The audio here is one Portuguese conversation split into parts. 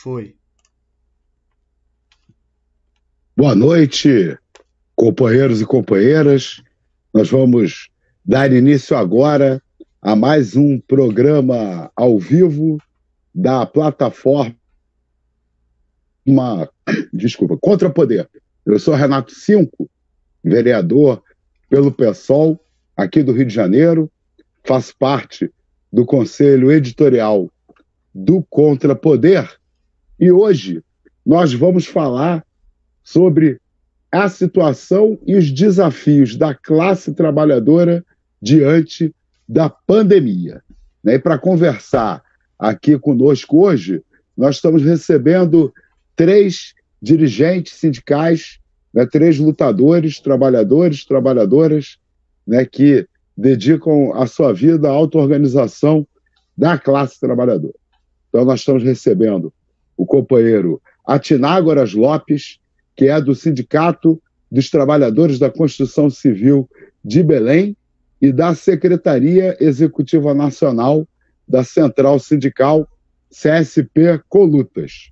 Foi. Boa noite, companheiros e companheiras. Nós vamos dar início agora a mais um programa ao vivo da plataforma Contra Poder. Eu sou Renato Cinco, vereador pelo PSOL aqui do Rio de Janeiro, faço parte do Conselho Editorial do Contra Poder e hoje nós vamos falar sobre a situação e os desafios da classe trabalhadora diante da pandemia. E para conversar aqui conosco hoje, nós estamos recebendo 3 dirigentes sindicais, 3 lutadores, trabalhadoras, que dedicam a sua vida à auto-organização da classe trabalhadora. Então nós estamos recebendo o companheiro Atinágoras Lopes, que é do Sindicato dos Trabalhadores da Construção Civil de Belém e da Secretaria Executiva Nacional da Central Sindical CSP Colutas.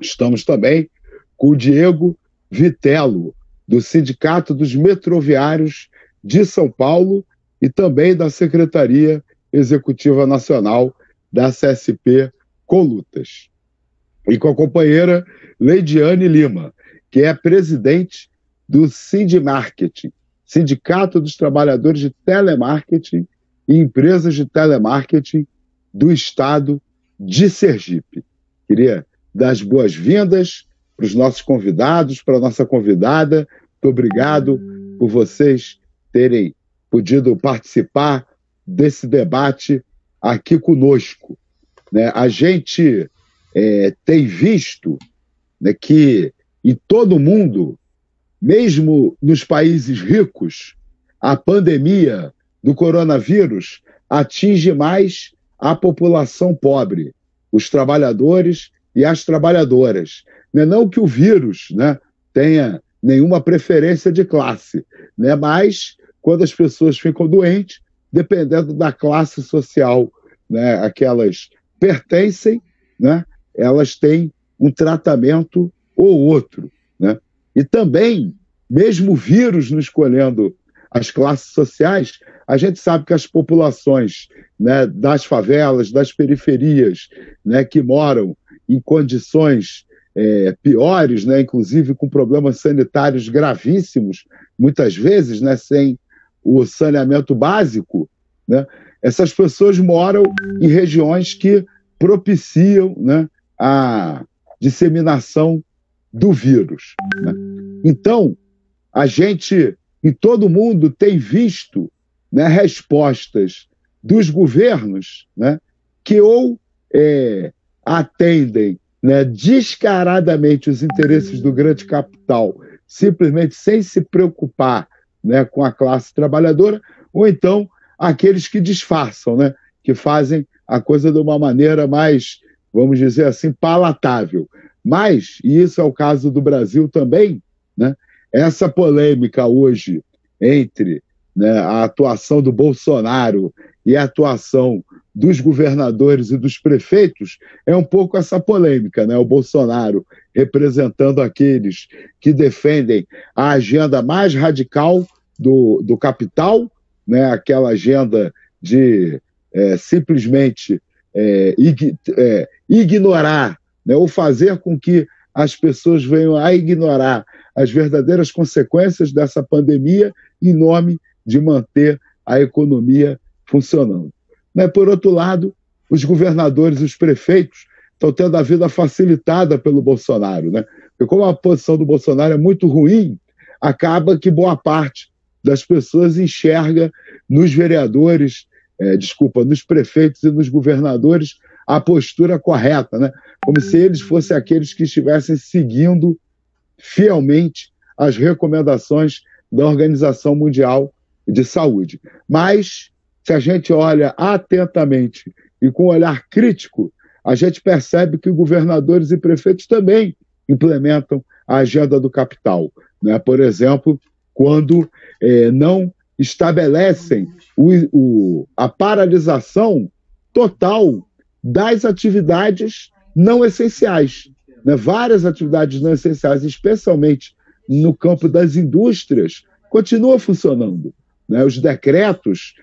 Estamos também com o Diego Vitello, do Sindicato dos Metroviários de São Paulo e também da Secretaria Executiva Nacional da CSP Colutas. E com a companheira Leidiane Lima, que é presidente do Sindimarketing, Sindicato dos Trabalhadores de Telemarketing e Empresas de Telemarketing do Estado de Sergipe. Queria dar as boas-vindas para os nossos convidados, para a nossa convidada. Muito obrigado por vocês terem podido participar desse debate aqui conosco. A gente tem visto que em todo o mundo, mesmo nos países ricos, a pandemia do coronavírus atinge mais a população pobre, os trabalhadores e as trabalhadoras. Não que o vírus tenha nenhuma preferência de classe, mas quando as pessoas ficam doentes, dependendo da classe social a que elas pertencem, elas têm um tratamento ou outro. E também, mesmo o vírus não escolhendo as classes sociais, a gente sabe que as populações das favelas, das periferias, que moram em condições piores, inclusive com problemas sanitários gravíssimos, muitas vezes sem o saneamento básico, essas pessoas moram em regiões que propiciam a disseminação do vírus. Então, a gente, em todo mundo, tem visto respostas dos governos que ou atendem descaradamente os interesses do grande capital, simplesmente sem se preocupar com a classe trabalhadora, ou então aqueles que disfarçam, que fazem a coisa de uma maneira mais, vamos dizer assim, palatável. Mas, e isso é o caso do Brasil também, essa polêmica hoje entre a atuação do Bolsonaro e a atuação dos governadores e dos prefeitos é um pouco essa polêmica, o Bolsonaro representando aqueles que defendem a agenda mais radical do capital, aquela agenda de simplesmente ignorar, ou fazer com que as pessoas venham a ignorar as verdadeiras consequências dessa pandemia em nome de manter a economia funcionando. Por outro lado, os governadores e os prefeitos estão tendo a vida facilitada pelo Bolsonaro, porque como a posição do Bolsonaro é muito ruim, acaba que boa parte das pessoas enxerga nos vereadores, nos prefeitos e nos governadores a postura correta, como se eles fossem aqueles que estivessem seguindo fielmente as recomendações da Organização Mundial de Saúde. Mas, se a gente olha atentamente e com um olhar crítico, a gente percebe que governadores e prefeitos também implementam a agenda do capital. Por exemplo, quando não estabelecem a paralisação total das atividades não essenciais, né? Várias atividades não essenciais, especialmente no campo das indústrias, continuam funcionando, né? Os decretos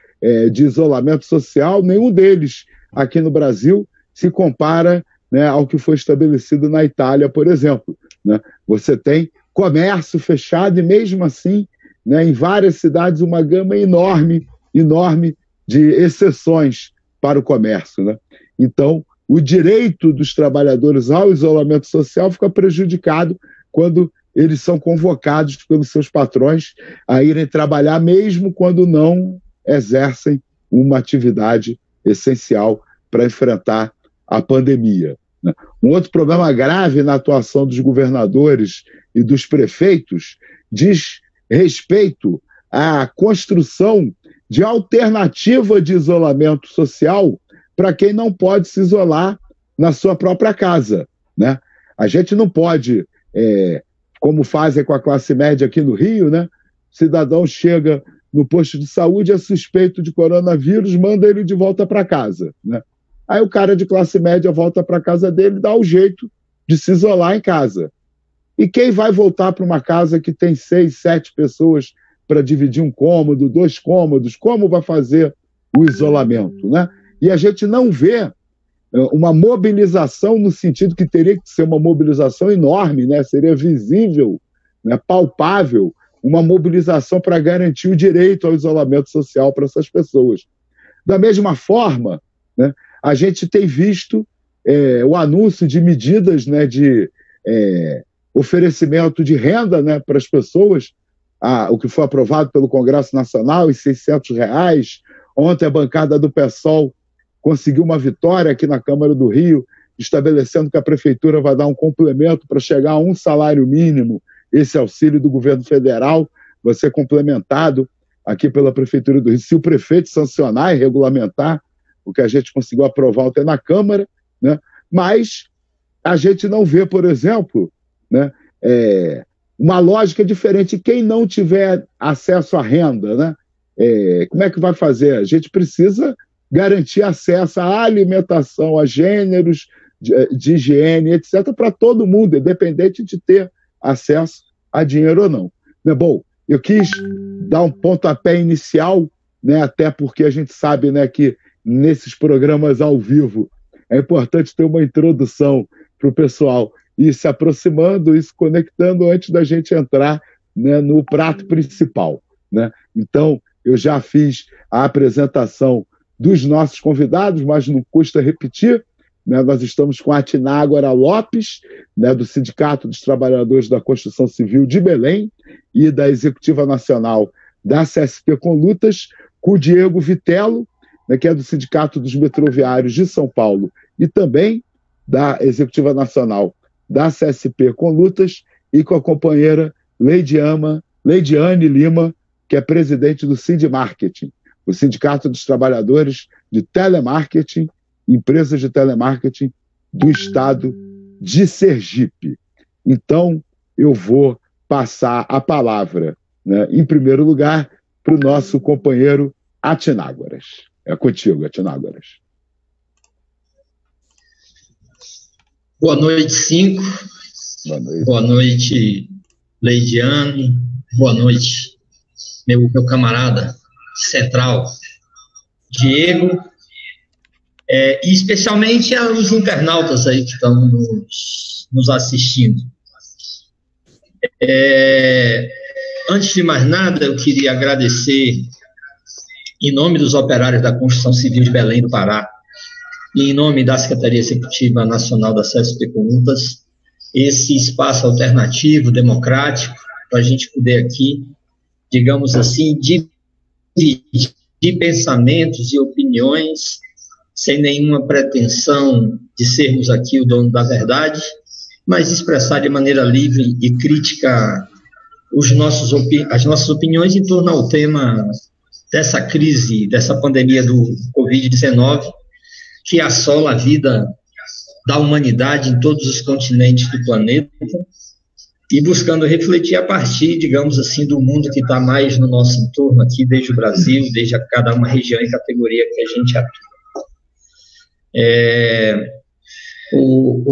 de isolamento social, nenhum deles aqui no Brasil se compara, né, ao que foi estabelecido na Itália, por exemplo, né? Você tem comércio fechado e, mesmo assim, né, em várias cidades, uma gama enorme de exceções para o comércio, né? Então, o direito dos trabalhadores ao isolamento social fica prejudicado quando eles são convocados pelos seus patrões a irem trabalhar, mesmo quando não exercem uma atividade essencial para enfrentar a pandemia, né? Um outro problema grave na atuação dos governadores e dos prefeitos diz respeito à construção de alternativa de isolamento social para quem não pode se isolar na sua própria casa, né? A gente não pode, como fazem com a classe média aqui no Rio, né? O cidadão chega no posto de saúde, é suspeito de coronavírus, manda ele de volta para casa, né? Aí o cara de classe média volta para a casa dele e dá o jeito de se isolar em casa. E quem vai voltar para uma casa que tem 6, 7 pessoas para dividir um cômodo, 2 cômodos, como vai fazer o isolamento, né? E a gente não vê uma mobilização no sentido que teria que ser uma mobilização enorme, né? Seria visível, né? Palpável, uma mobilização para garantir o direito ao isolamento social para essas pessoas. Da mesma forma, né, a gente tem visto o anúncio de medidas, né, de oferecimento de renda, né, para as pessoas, o que foi aprovado pelo Congresso Nacional, os R$600. Ontem a bancada do PSOL conseguiu uma vitória aqui na Câmara do Rio, estabelecendo que a Prefeitura vai dar um complemento para chegar a um salário mínimo. Esse auxílio do governo federal vai ser complementado aqui pela Prefeitura do Rio, se o prefeito sancionar e regulamentar o que a gente conseguiu aprovar até na Câmara, né? Mas a gente não vê, por exemplo, né, uma lógica diferente. Quem não tiver acesso à renda, né, como é que vai fazer? A gente precisa garantir acesso à alimentação, a gêneros de higiene, etc., para todo mundo, independente de ter acesso a dinheiro ou não. Bom, eu quis dar um pontapé inicial, né, até porque a gente sabe, né, que nesses programas ao vivo é importante ter uma introdução para o pessoal ir se aproximando e se conectando antes da gente entrar, né, no prato principal, né? Então, eu já fiz a apresentação dos nossos convidados, mas não custa repetir, né? Nós estamos com a Tinágora Lopes, né, do Sindicato dos Trabalhadores da Construção Civil de Belém e da Executiva Nacional da CSP com Lutas, com o Diego Vitello, né, que é do Sindicato dos Metroviários de São Paulo e também da Executiva Nacional da CSP com Lutas, e com a companheira Leidiane Lima, que é presidente do Sindimarketing, o Sindicato dos Trabalhadores de Telemarketing, empresas de telemarketing do estado de Sergipe. Então, eu vou passar a palavra, né, em primeiro lugar, para o nosso companheiro Atinágoras. É contigo, Atinágoras. Boa noite, Cinco. Boa noite. Boa noite, Leidiane. Boa noite, meu camarada central, Diego. E especialmente aos internautas aí que estão nos assistindo. Antes de mais nada, eu queria agradecer, em nome dos operários da Construção Civil de Belém do Pará, e em nome da Secretaria Executiva Nacional da CSP com Lutas, esse espaço alternativo, democrático, para a gente poder aqui, digamos assim, dividir pensamentos e opiniões, sem nenhuma pretensão de sermos aqui o dono da verdade, mas expressar de maneira livre e crítica as nossas opiniões em torno ao tema dessa crise, dessa pandemia do Covid-19, que assola a vida da humanidade em todos os continentes do planeta, e buscando refletir a partir, digamos assim, do mundo que está mais no nosso entorno aqui, desde o Brasil, desde cada uma região e categoria que a gente atua.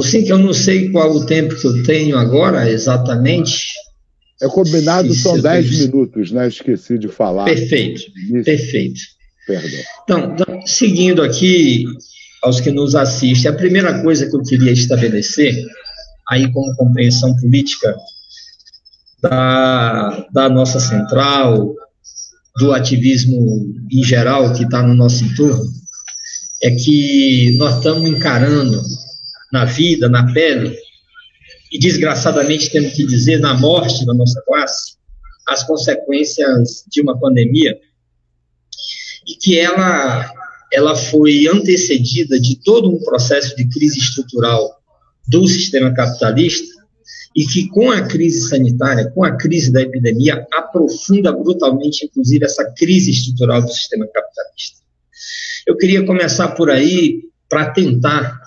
Sim, que eu não sei qual o tempo que eu tenho agora, exatamente. É combinado, são 10 minutos, né? Esqueci de falar. Perfeito, perfeito. Perdão. Então, seguindo aqui, aos que nos assistem, a primeira coisa que eu queria estabelecer, aí como compreensão política da nossa central, do ativismo em geral que está no nosso entorno, é que nós estamos encarando na vida, na pele, e desgraçadamente temos que dizer, na morte da nossa classe, as consequências de uma pandemia, e que ela foi antecedida de todo um processo de crise estrutural do sistema capitalista, e que com a crise sanitária, com a crise da epidemia, aprofunda brutalmente, inclusive, essa crise estrutural do sistema capitalista. Eu queria começar por aí para tentar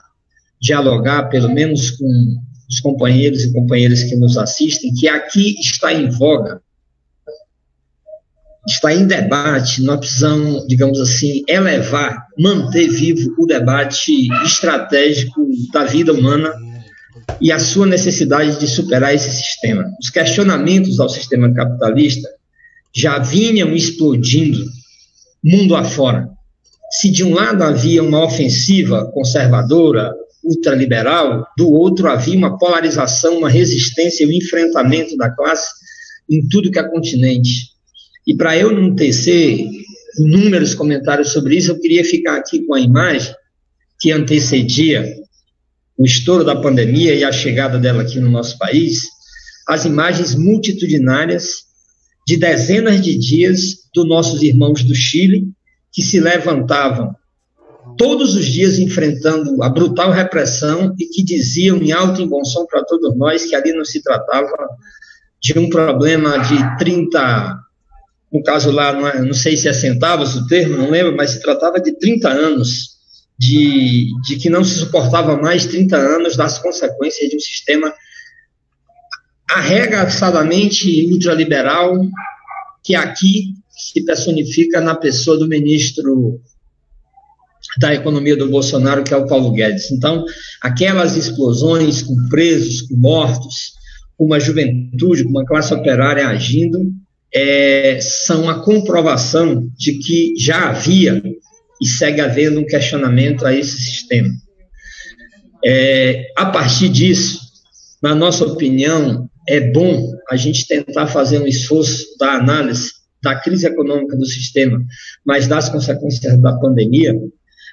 dialogar, pelo menos com os companheiros e companheiras que nos assistem, que aqui está em voga, está em debate. Nós precisamos, digamos assim, elevar, manter vivo o debate estratégico da vida humana e a sua necessidade de superar esse sistema. Os questionamentos ao sistema capitalista já vinham explodindo mundo afora. Se de um lado havia uma ofensiva conservadora, ultraliberal, do outro havia uma polarização, uma resistência e um enfrentamento da classe em tudo que é continente. E para eu não tecer inúmeros comentários sobre isso, eu queria ficar aqui com a imagem que antecedia o estouro da pandemia e a chegada dela aqui no nosso país, as imagens multitudinárias de dezenas de dias dos nossos irmãos do Chile, que se levantavam todos os dias enfrentando a brutal repressão e que diziam em alto e bom som para todos nós que ali não se tratava de um problema de 30, no caso lá, não sei se é centavos o termo, não lembro, mas se tratava de 30 anos, de que não se suportava mais 30 anos das consequências de um sistema arregaçadamente ultraliberal, que aqui se personifica na pessoa do ministro da Economia do Bolsonaro, que é o Paulo Guedes. Então, aquelas explosões com presos, com mortos, com uma juventude, com uma classe operária agindo, são a comprovação de que já havia e segue havendo um questionamento a esse sistema. A partir disso, na nossa opinião, é bom a gente tentar fazer um esforço da análise da crise econômica do sistema, mas das consequências da pandemia,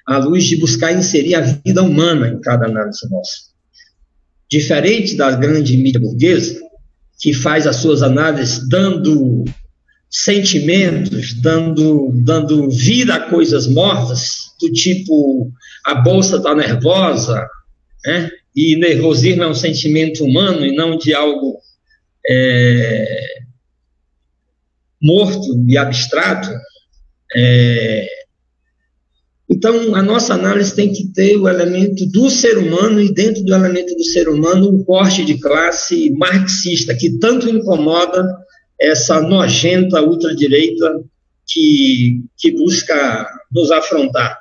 à luz de buscar inserir a vida humana em cada análise nossa. Diferente da grande mídia burguesa, que faz as suas análises dando sentimentos, dando vida a coisas mortas, do tipo, a bolsa está nervosa, né? E nervosismo é um sentimento humano e não de algo morto e abstrato. Então, a nossa análise tem que ter o elemento do ser humano e, dentro do elemento do ser humano, um corte de classe marxista, que tanto incomoda essa nojenta ultradireita que busca nos afrontar.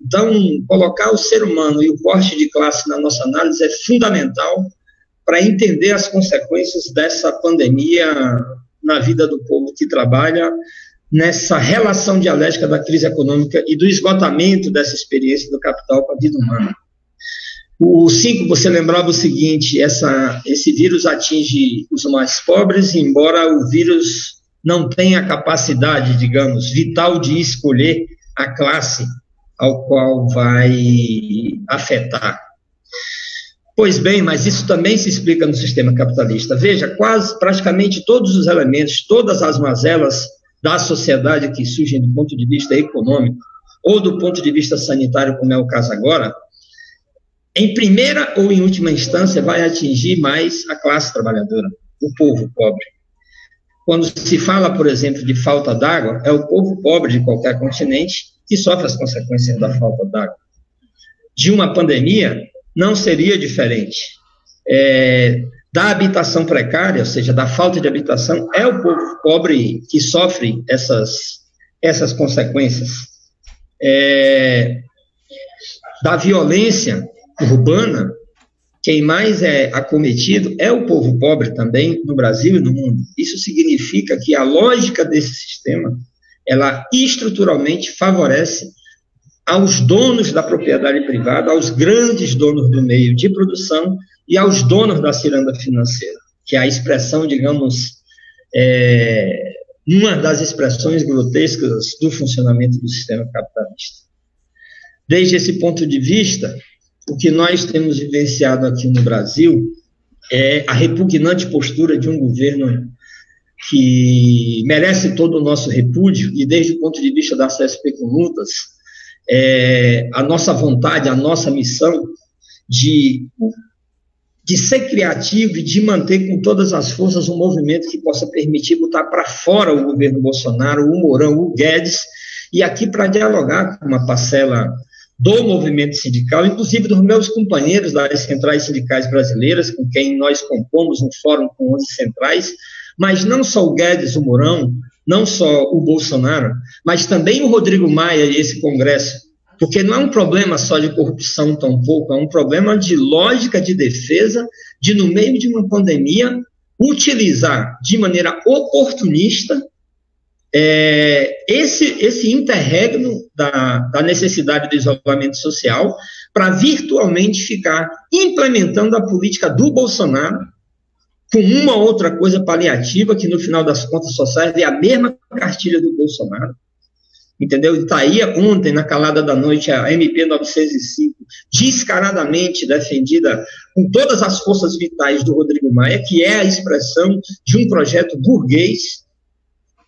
Então, colocar o ser humano e o corte de classe na nossa análise é fundamental para entender as consequências dessa pandemia na vida do povo que trabalha nessa relação dialética da crise econômica e do esgotamento dessa experiência do capital com a vida humana. O 5, você lembrava o seguinte, esse vírus atinge os mais pobres, embora o vírus não tenha a capacidade, digamos, vital de escolher a classe ao qual vai afetar. Pois bem, mas isso também se explica no sistema capitalista. Veja, praticamente todos os elementos, todas as mazelas da sociedade que surgem do ponto de vista econômico ou do ponto de vista sanitário, como é o caso agora, em primeira ou em última instância, vai atingir mais a classe trabalhadora, o povo pobre. Quando se fala, por exemplo, de falta d'água, é o povo pobre de qualquer continente que sofre as consequências da falta d'água. De uma pandemia, não seria diferente. Da habitação precária, ou seja, da falta de habitação, é o povo pobre que sofre essas consequências. Da violência urbana, quem mais é acometido é o povo pobre também, no Brasil e no mundo. Isso significa que a lógica desse sistema, ela estruturalmente favorece aos donos da propriedade privada, aos grandes donos do meio de produção e aos donos da ciranda financeira, que é a expressão, digamos, uma das expressões grotescas do funcionamento do sistema capitalista. Desde esse ponto de vista, o que nós temos vivenciado aqui no Brasil é a repugnante postura de um governo que merece todo o nosso repúdio, e desde o ponto de vista da CSP com lutas, a nossa vontade, a nossa missão de ser criativo e de manter com todas as forças um movimento que possa permitir botar para fora o governo Bolsonaro, o Mourão, o Guedes, e aqui para dialogar com uma parcela do movimento sindical, inclusive dos meus companheiros das centrais sindicais brasileiras, com quem nós compomos um fórum com 11 centrais, mas não só o Guedes, o Mourão, não só o Bolsonaro, mas também o Rodrigo Maia e esse Congresso, porque não é um problema só de corrupção tampouco, é um problema de lógica de defesa, de, no meio de uma pandemia, utilizar de maneira oportunista esse interregno da necessidade do isolamento social para virtualmente ficar implementando a política do Bolsonaro com uma outra coisa paliativa que no final das contas só serve a mesma cartilha do Bolsonaro, entendeu? E está aí ontem, na calada da noite, a MP 905, descaradamente defendida com todas as forças vitais do Rodrigo Maia, que é a expressão de um projeto burguês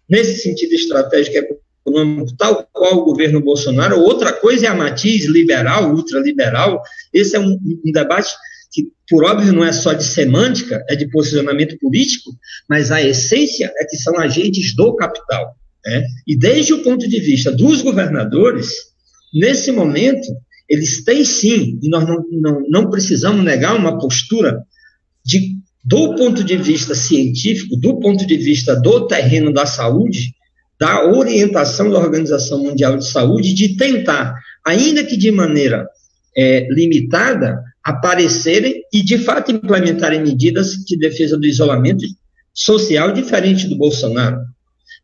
nesse sentido estratégico econômico, tal qual o governo Bolsonaro. Outra coisa é a matiz liberal, ultraliberal. Esse é um debate que, por óbvio, não é só de semântica, é de posicionamento político, mas a essência é que são agentes do capital, né? E desde o ponto de vista dos governadores, nesse momento, eles têm sim, e nós não precisamos negar uma postura do ponto de vista científico, do ponto de vista do terreno da saúde, da orientação da Organização Mundial de Saúde, de tentar, ainda que de maneira limitada, aparecerem e, de fato, implementarem medidas de defesa do isolamento social diferente do Bolsonaro.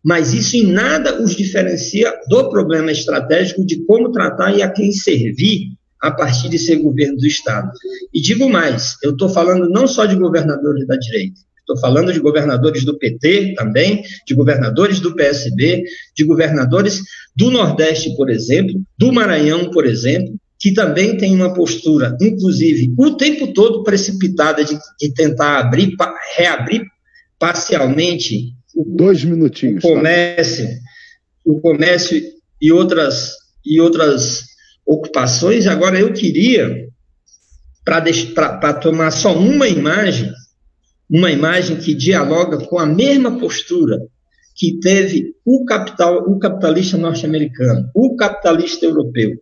Mas isso em nada os diferencia do problema estratégico de como tratar e a quem servir a partir de ser governo do Estado. E digo mais, eu estou falando não só de governadores da direita, estou falando de governadores do PT também, de governadores do PSB, de governadores do Nordeste, por exemplo, do Maranhão, por exemplo, que também tem uma postura, inclusive, o tempo todo precipitada de tentar reabrir parcialmente 2 minutinhos, o comércio e outras ocupações. Agora, eu queria, para tomar só uma imagem que dialoga com a mesma postura que teve o capitalista norte-americano, o capitalista europeu,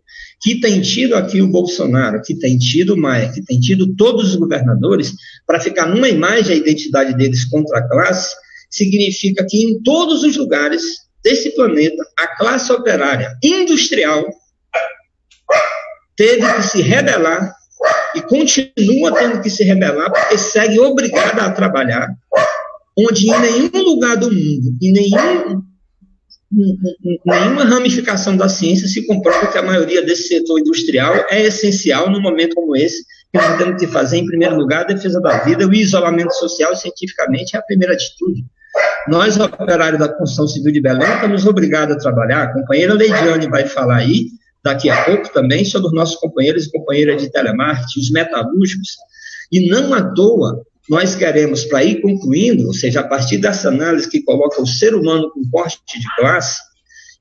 que tem tido aqui o Bolsonaro, que tem tido o Maia, que tem tido todos os governadores, para ficar numa imagem a identidade deles contra a classe, significa que em todos os lugares desse planeta, a classe operária industrial teve que se rebelar e continua tendo que se rebelar porque segue obrigada a trabalhar, onde em nenhum lugar do mundo, em nenhuma ramificação da ciência se comprova que a maioria desse setor industrial é essencial num momento como esse, que nós temos que fazer, em primeiro lugar, a defesa da vida. O isolamento social, cientificamente, é a primeira atitude. Nós, operários da construção civil de Belém, estamos obrigados a trabalhar. A companheira Leidiane vai falar aí, daqui a pouco também, sobre os nossos companheiros e companheiras de telemarketing, os metalúrgicos, e não à toa nós queremos, para ir concluindo, ou seja, a partir dessa análise que coloca o ser humano com corte de classe,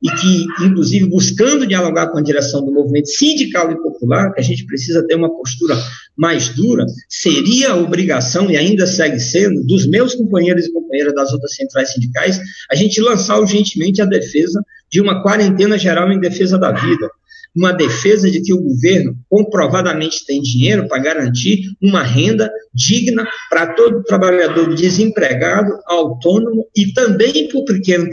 e que, inclusive, buscando dialogar com a direção do movimento sindical e popular, que a gente precisa ter uma postura mais dura, seria a obrigação, e ainda segue sendo, dos meus companheiros e companheiras das outras centrais sindicais, a gente lançar urgentemente a defesa de uma quarentena geral em defesa da vida, uma defesa de que o governo comprovadamente tem dinheiro para garantir uma renda digna para todo trabalhador desempregado, autônomo e também para o pequeno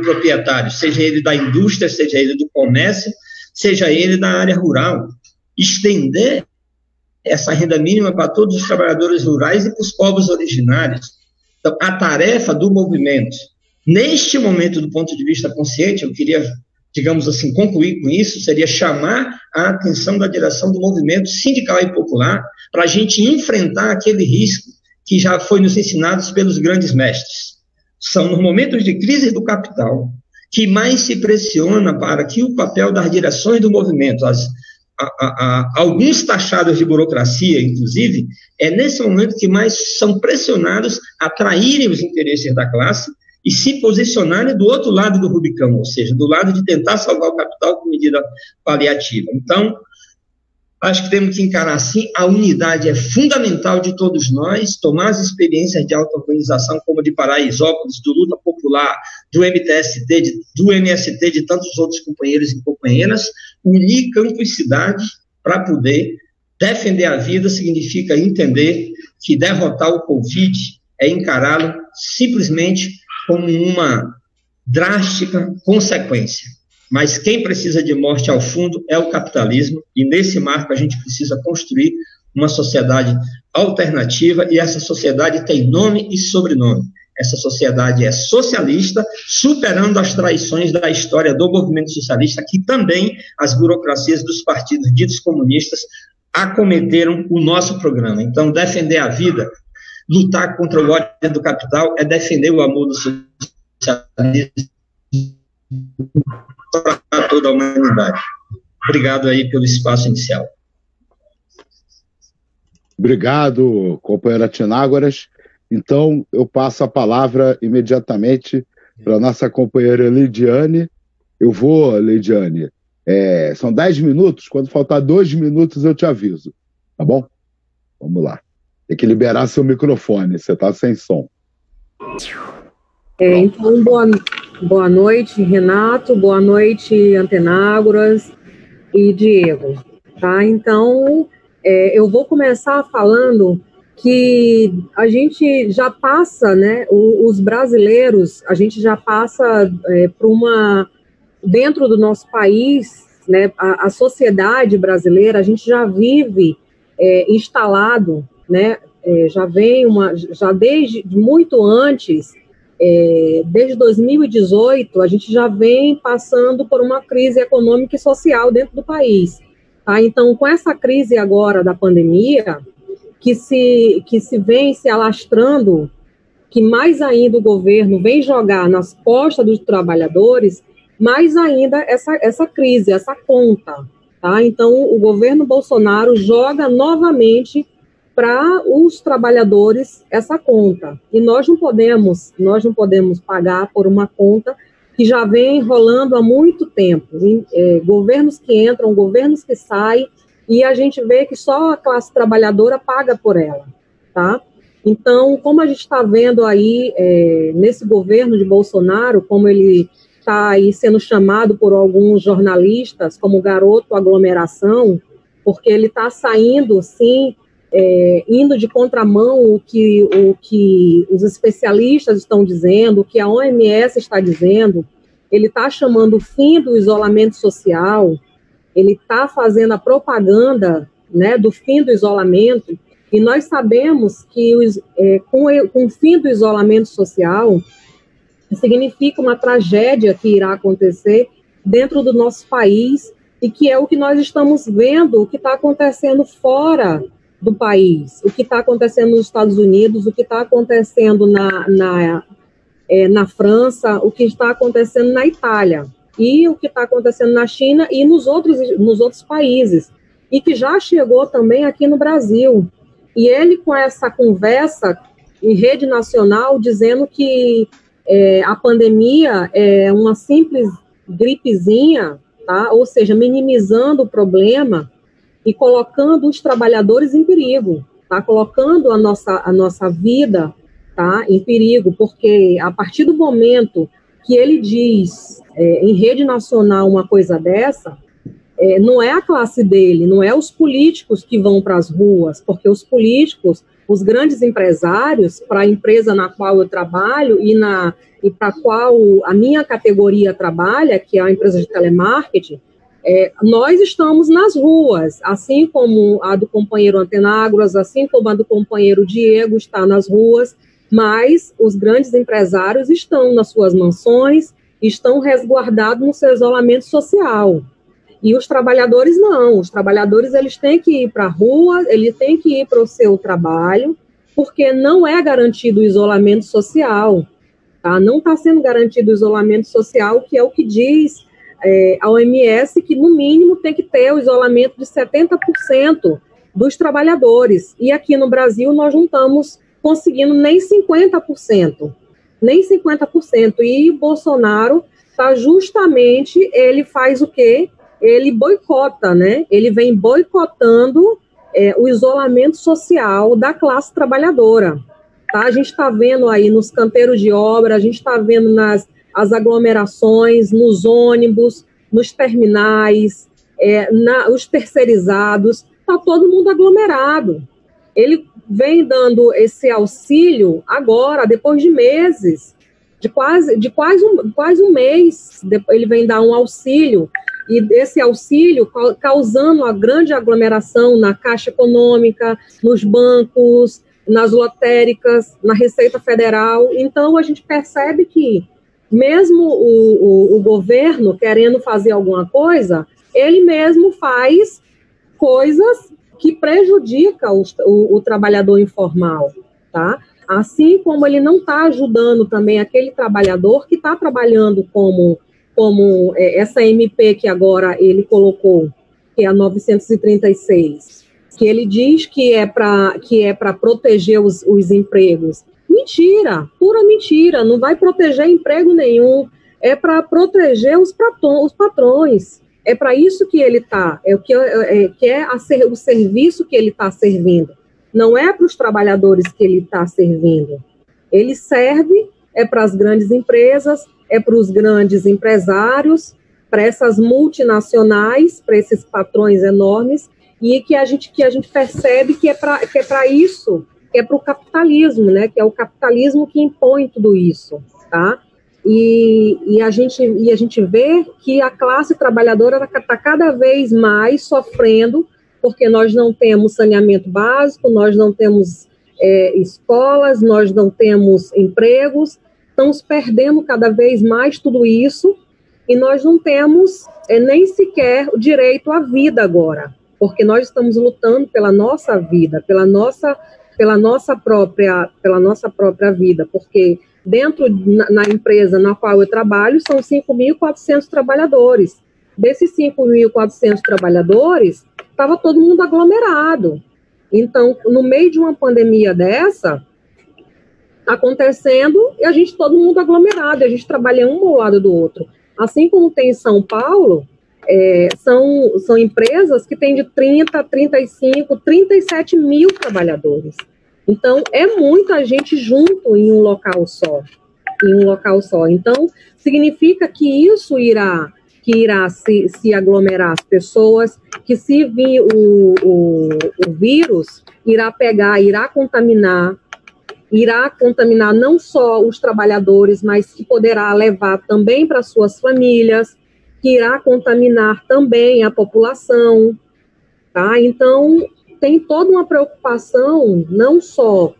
proprietário, seja ele da indústria, seja ele do comércio, seja ele da área rural. estender essa renda mínima para todos os trabalhadores rurais e para os povos originários. Então, a tarefa do movimento, neste momento, do ponto de vista consciente, eu queria, digamos assim, concluir com isso, seria chamar a atenção da direção do movimento sindical e popular para a gente enfrentar aquele risco que já foi nos ensinado pelos grandes mestres. São nos momentos de crise do capital que mais se pressiona para que o papel das direções do movimento, alguns taxados de burocracia, inclusive, é nesse momento que mais são pressionados a atraírem os interesses da classe e se posicionarem do outro lado do Rubicão, ou seja, do lado de tentar salvar o capital com medida paliativa. Então, acho que temos que encarar assim, a unidade é fundamental de todos nós, tomar as experiências de auto-organização como de Paraisópolis, do Luta Popular, do MTST, do MST, de tantos outros companheiros e companheiras, unir campo e cidade para poder defender a vida significa entender que derrotar o Covid é encará-lo simplesmente como uma drástica consequência. Mas quem precisa de morte ao fundo é o capitalismo, e nesse marco a gente precisa construir uma sociedade alternativa, e essa sociedade tem nome e sobrenome. Essa sociedade é socialista, superando as traições da história do movimento socialista, que também as burocracias dos partidos ditos comunistas acometeram o nosso programa. Então, defender a vida, lutar contra o ódio do capital, é defender o amor do socialismo para toda a humanidade. Obrigado aí pelo espaço inicial. Obrigado, companheira Tinágoras. Então, eu passo a palavra imediatamente para a nossa companheira Lidiane. Eu vou, Lidiane, são 10 minutos, quando faltar 2 minutos eu te aviso, tá bom? Vamos lá. Tem que liberar seu microfone, você está sem som. Então, boa noite, Renato, boa noite, Antenágoras e Diego, tá? Então, eu vou começar falando que a gente já passa, né, os brasileiros, a gente já passa por dentro do nosso país, né, a sociedade brasileira, a gente já vive instalado, né, já desde muito antes, desde 2018, a gente já vem passando por uma crise econômica e social dentro do país. Tá? Então, com essa crise agora da pandemia, que se vem se alastrando, que mais ainda o governo vem jogar nas costas dos trabalhadores, mais ainda essa crise, essa conta. Tá? Então, o governo Bolsonaro joga novamente para os trabalhadores essa conta. E nós não podemos pagar por uma conta que já vem rolando há muito tempo. Governos que entram, governos que saem, e a gente vê que só a classe trabalhadora paga por ela. Tá? Então, como a gente está vendo aí nesse governo de Bolsonaro, como ele está aí sendo chamado por alguns jornalistas como garoto aglomeração, porque ele está saindo, sim, indo de contramão o que os especialistas estão dizendo, o que a OMS está dizendo. Ele está chamando o fim do isolamento social, ele está fazendo a propaganda, né, do fim do isolamento, e nós sabemos que com o fim do isolamento social significa uma tragédia que irá acontecer dentro do nosso país, e que é o que nós estamos vendo, o que está acontecendo fora do país, o que está acontecendo nos Estados Unidos, o que está acontecendo na França, o que está acontecendo na Itália, e o que está acontecendo na China e nos outros países, e que já chegou também aqui no Brasil. E ele, com essa conversa em rede nacional, dizendo que a pandemia é uma simples gripezinha, tá? Ou seja, minimizando o problema, e colocando os trabalhadores em perigo, tá? Colocando a nossa vida, tá, em perigo, porque a partir do momento que ele diz em rede nacional uma coisa dessa, não é a classe dele, não é os políticos que vão para as ruas, porque os políticos, os grandes empresários, para a empresa na qual eu trabalho e para a qual a minha categoria trabalha, que é a empresa de telemarketing, Nós estamos nas ruas, assim como a do companheiro Antenágoras, assim como a do companheiro Diego está nas ruas, mas os grandes empresários estão nas suas mansões, estão resguardados no seu isolamento social. E os trabalhadores não, os trabalhadores eles têm que ir para a rua, eles têm que ir para o seu trabalho, porque não é garantido o isolamento social, tá? Não está sendo garantido o isolamento social, que é o que diz a OMS, que no mínimo tem que ter o isolamento de 70% dos trabalhadores. E aqui no Brasil nós não estamos conseguindo nem 50%. Nem 50%. E Bolsonaro está justamente, ele faz o quê? Ele boicota, né? Ele vem boicotando o isolamento social da classe trabalhadora. Tá? A gente está vendo aí nos canteiros de obra, a gente está vendo as aglomerações, nos ônibus, nos terminais, os terceirizados, está todo mundo aglomerado. Ele vem dando esse auxílio agora, depois de meses, de quase um mês, ele vem dar um auxílio, e esse auxílio causando uma grande aglomeração na Caixa Econômica, nos bancos, nas lotéricas, na Receita Federal. Então, a gente percebe que, mesmo o governo querendo fazer alguma coisa, ele mesmo faz coisas que prejudicam o trabalhador informal, tá? Assim como ele não está ajudando também aquele trabalhador que está trabalhando como essa MP que agora ele colocou, que é a 936, que ele diz que é para proteger os empregos. Mentira, pura mentira, não vai proteger emprego nenhum, é para proteger os patrões. É para isso que ele está, o serviço que ele está servindo. Não é para os trabalhadores que ele está servindo. Ele serve para as grandes empresas, para os grandes empresários, para essas multinacionais, para esses patrões enormes, e que a gente percebe que é para isso, que é para o capitalismo, né? Que é o capitalismo que impõe tudo isso, tá? E a gente vê que a classe trabalhadora está cada vez mais sofrendo, porque nós não temos saneamento básico, nós não temos escolas, nós não temos empregos, estamos perdendo cada vez mais tudo isso, e nós não temos nem sequer o direito à vida agora, porque nós estamos lutando pela nossa vida, pela nossa própria vida, porque dentro na empresa na qual eu trabalho são 5.400 trabalhadores. Desses 5.400 trabalhadores, estava todo mundo aglomerado. Então, no meio de uma pandemia dessa, acontecendo, e a gente todo mundo aglomerado, e a gente trabalha um ao lado do outro. Assim como tem em São Paulo, são empresas que têm de 30, 35, 37 mil trabalhadores. Então, é muita gente junto em um local só. Então, significa que isso irá se aglomerar as pessoas, que se vir o vírus, irá contaminar não só os trabalhadores, mas que poderá levar também para suas famílias, que irá contaminar também a população, tá? Então, tem toda uma preocupação, não só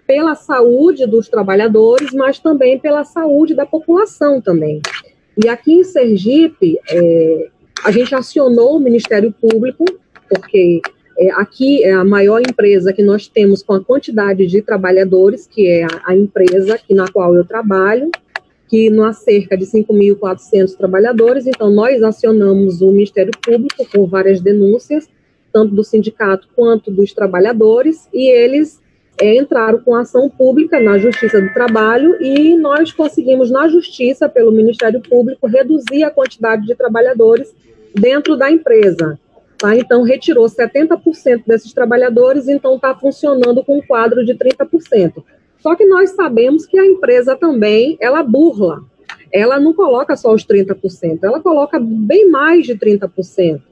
pela saúde dos trabalhadores, mas também pela saúde da população também. E aqui em Sergipe, a gente acionou o Ministério Público, porque aqui é a maior empresa que nós temos com a quantidade de trabalhadores, que é a empresa na qual eu trabalho, que não há cerca de 5.400 trabalhadores. Então, nós acionamos o Ministério Público com várias denúncias, tanto do sindicato quanto dos trabalhadores, e eles entraram com ação pública na Justiça do Trabalho, e nós conseguimos, na Justiça, pelo Ministério Público, reduzir a quantidade de trabalhadores dentro da empresa. Tá? Então, retirou 70% desses trabalhadores, então está funcionando com um quadro de 30%. Só que nós sabemos que a empresa também, ela burla. Ela não coloca só os 30%, ela coloca bem mais de 30%.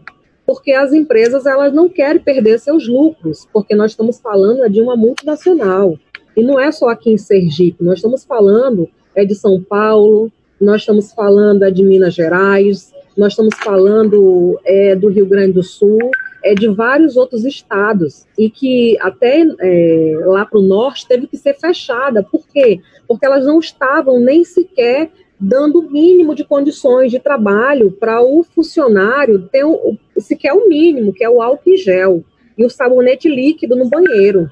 Porque as empresas, elas não querem perder seus lucros, porque nós estamos falando de uma multinacional. E não é só aqui em Sergipe, nós estamos falando de São Paulo, nós estamos falando de Minas Gerais, nós estamos falando do Rio Grande do Sul, de vários outros estados, e que até lá para o norte teve que ser fechada. Por quê? Porque elas não estavam nem sequer dando o mínimo de condições de trabalho para o funcionário ter sequer o mínimo, que é o álcool em gel e o sabonete líquido no banheiro.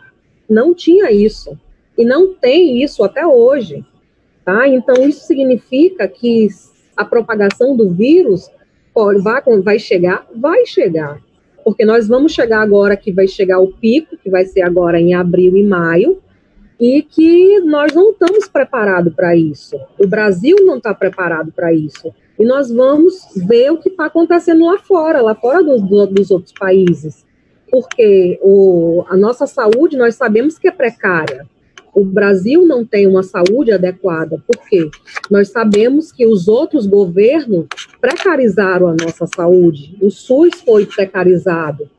Não tinha isso. E não tem isso até hoje. Tá? Então, isso significa que a propagação do vírus vai chegar. Porque nós vamos chegar agora, que vai chegar o pico, que vai ser agora em abril e maio, e que nós não estamos preparados para isso. O Brasil não está preparado para isso. E nós vamos ver o que está acontecendo lá fora dos outros países. Porque a nossa saúde, nós sabemos que é precária. O Brasil não tem uma saúde adequada. Por quê? Nós sabemos que os outros governos precarizaram a nossa saúde. O SUS foi precarizado.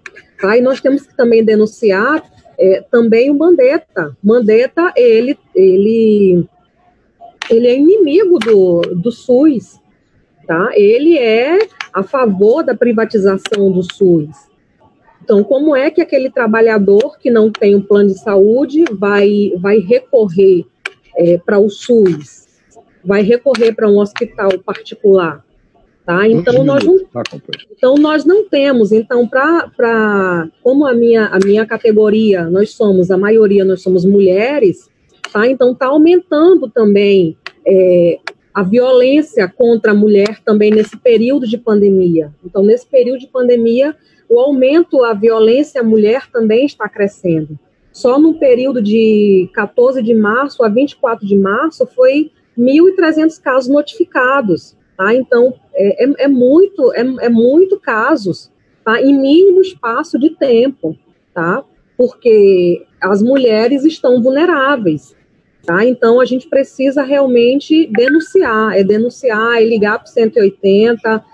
Tá? E nós temos que também denunciar também o Mandetta. Mandetta, ele é inimigo do SUS. Tá? Ele é a favor da privatização do SUS. Então, como é que aquele trabalhador que não tem um plano de saúde vai recorrer para o SUS? Vai recorrer para um hospital particular? Tá? Então, nós não temos. Então, como a minha categoria, a maioria nós somos mulheres, tá? Então está aumentando também a violência contra a mulher também nesse período de pandemia. Então, nesse período de pandemia, o aumento à violência à mulher também está crescendo. Só no período de 14 de março a 24 de março foi 1.300 casos notificados. Tá? Então, é muito casos, tá? Em mínimo espaço de tempo, tá? Porque as mulheres estão vulneráveis. Tá? Então, a gente precisa realmente denunciar, ligar para o 180,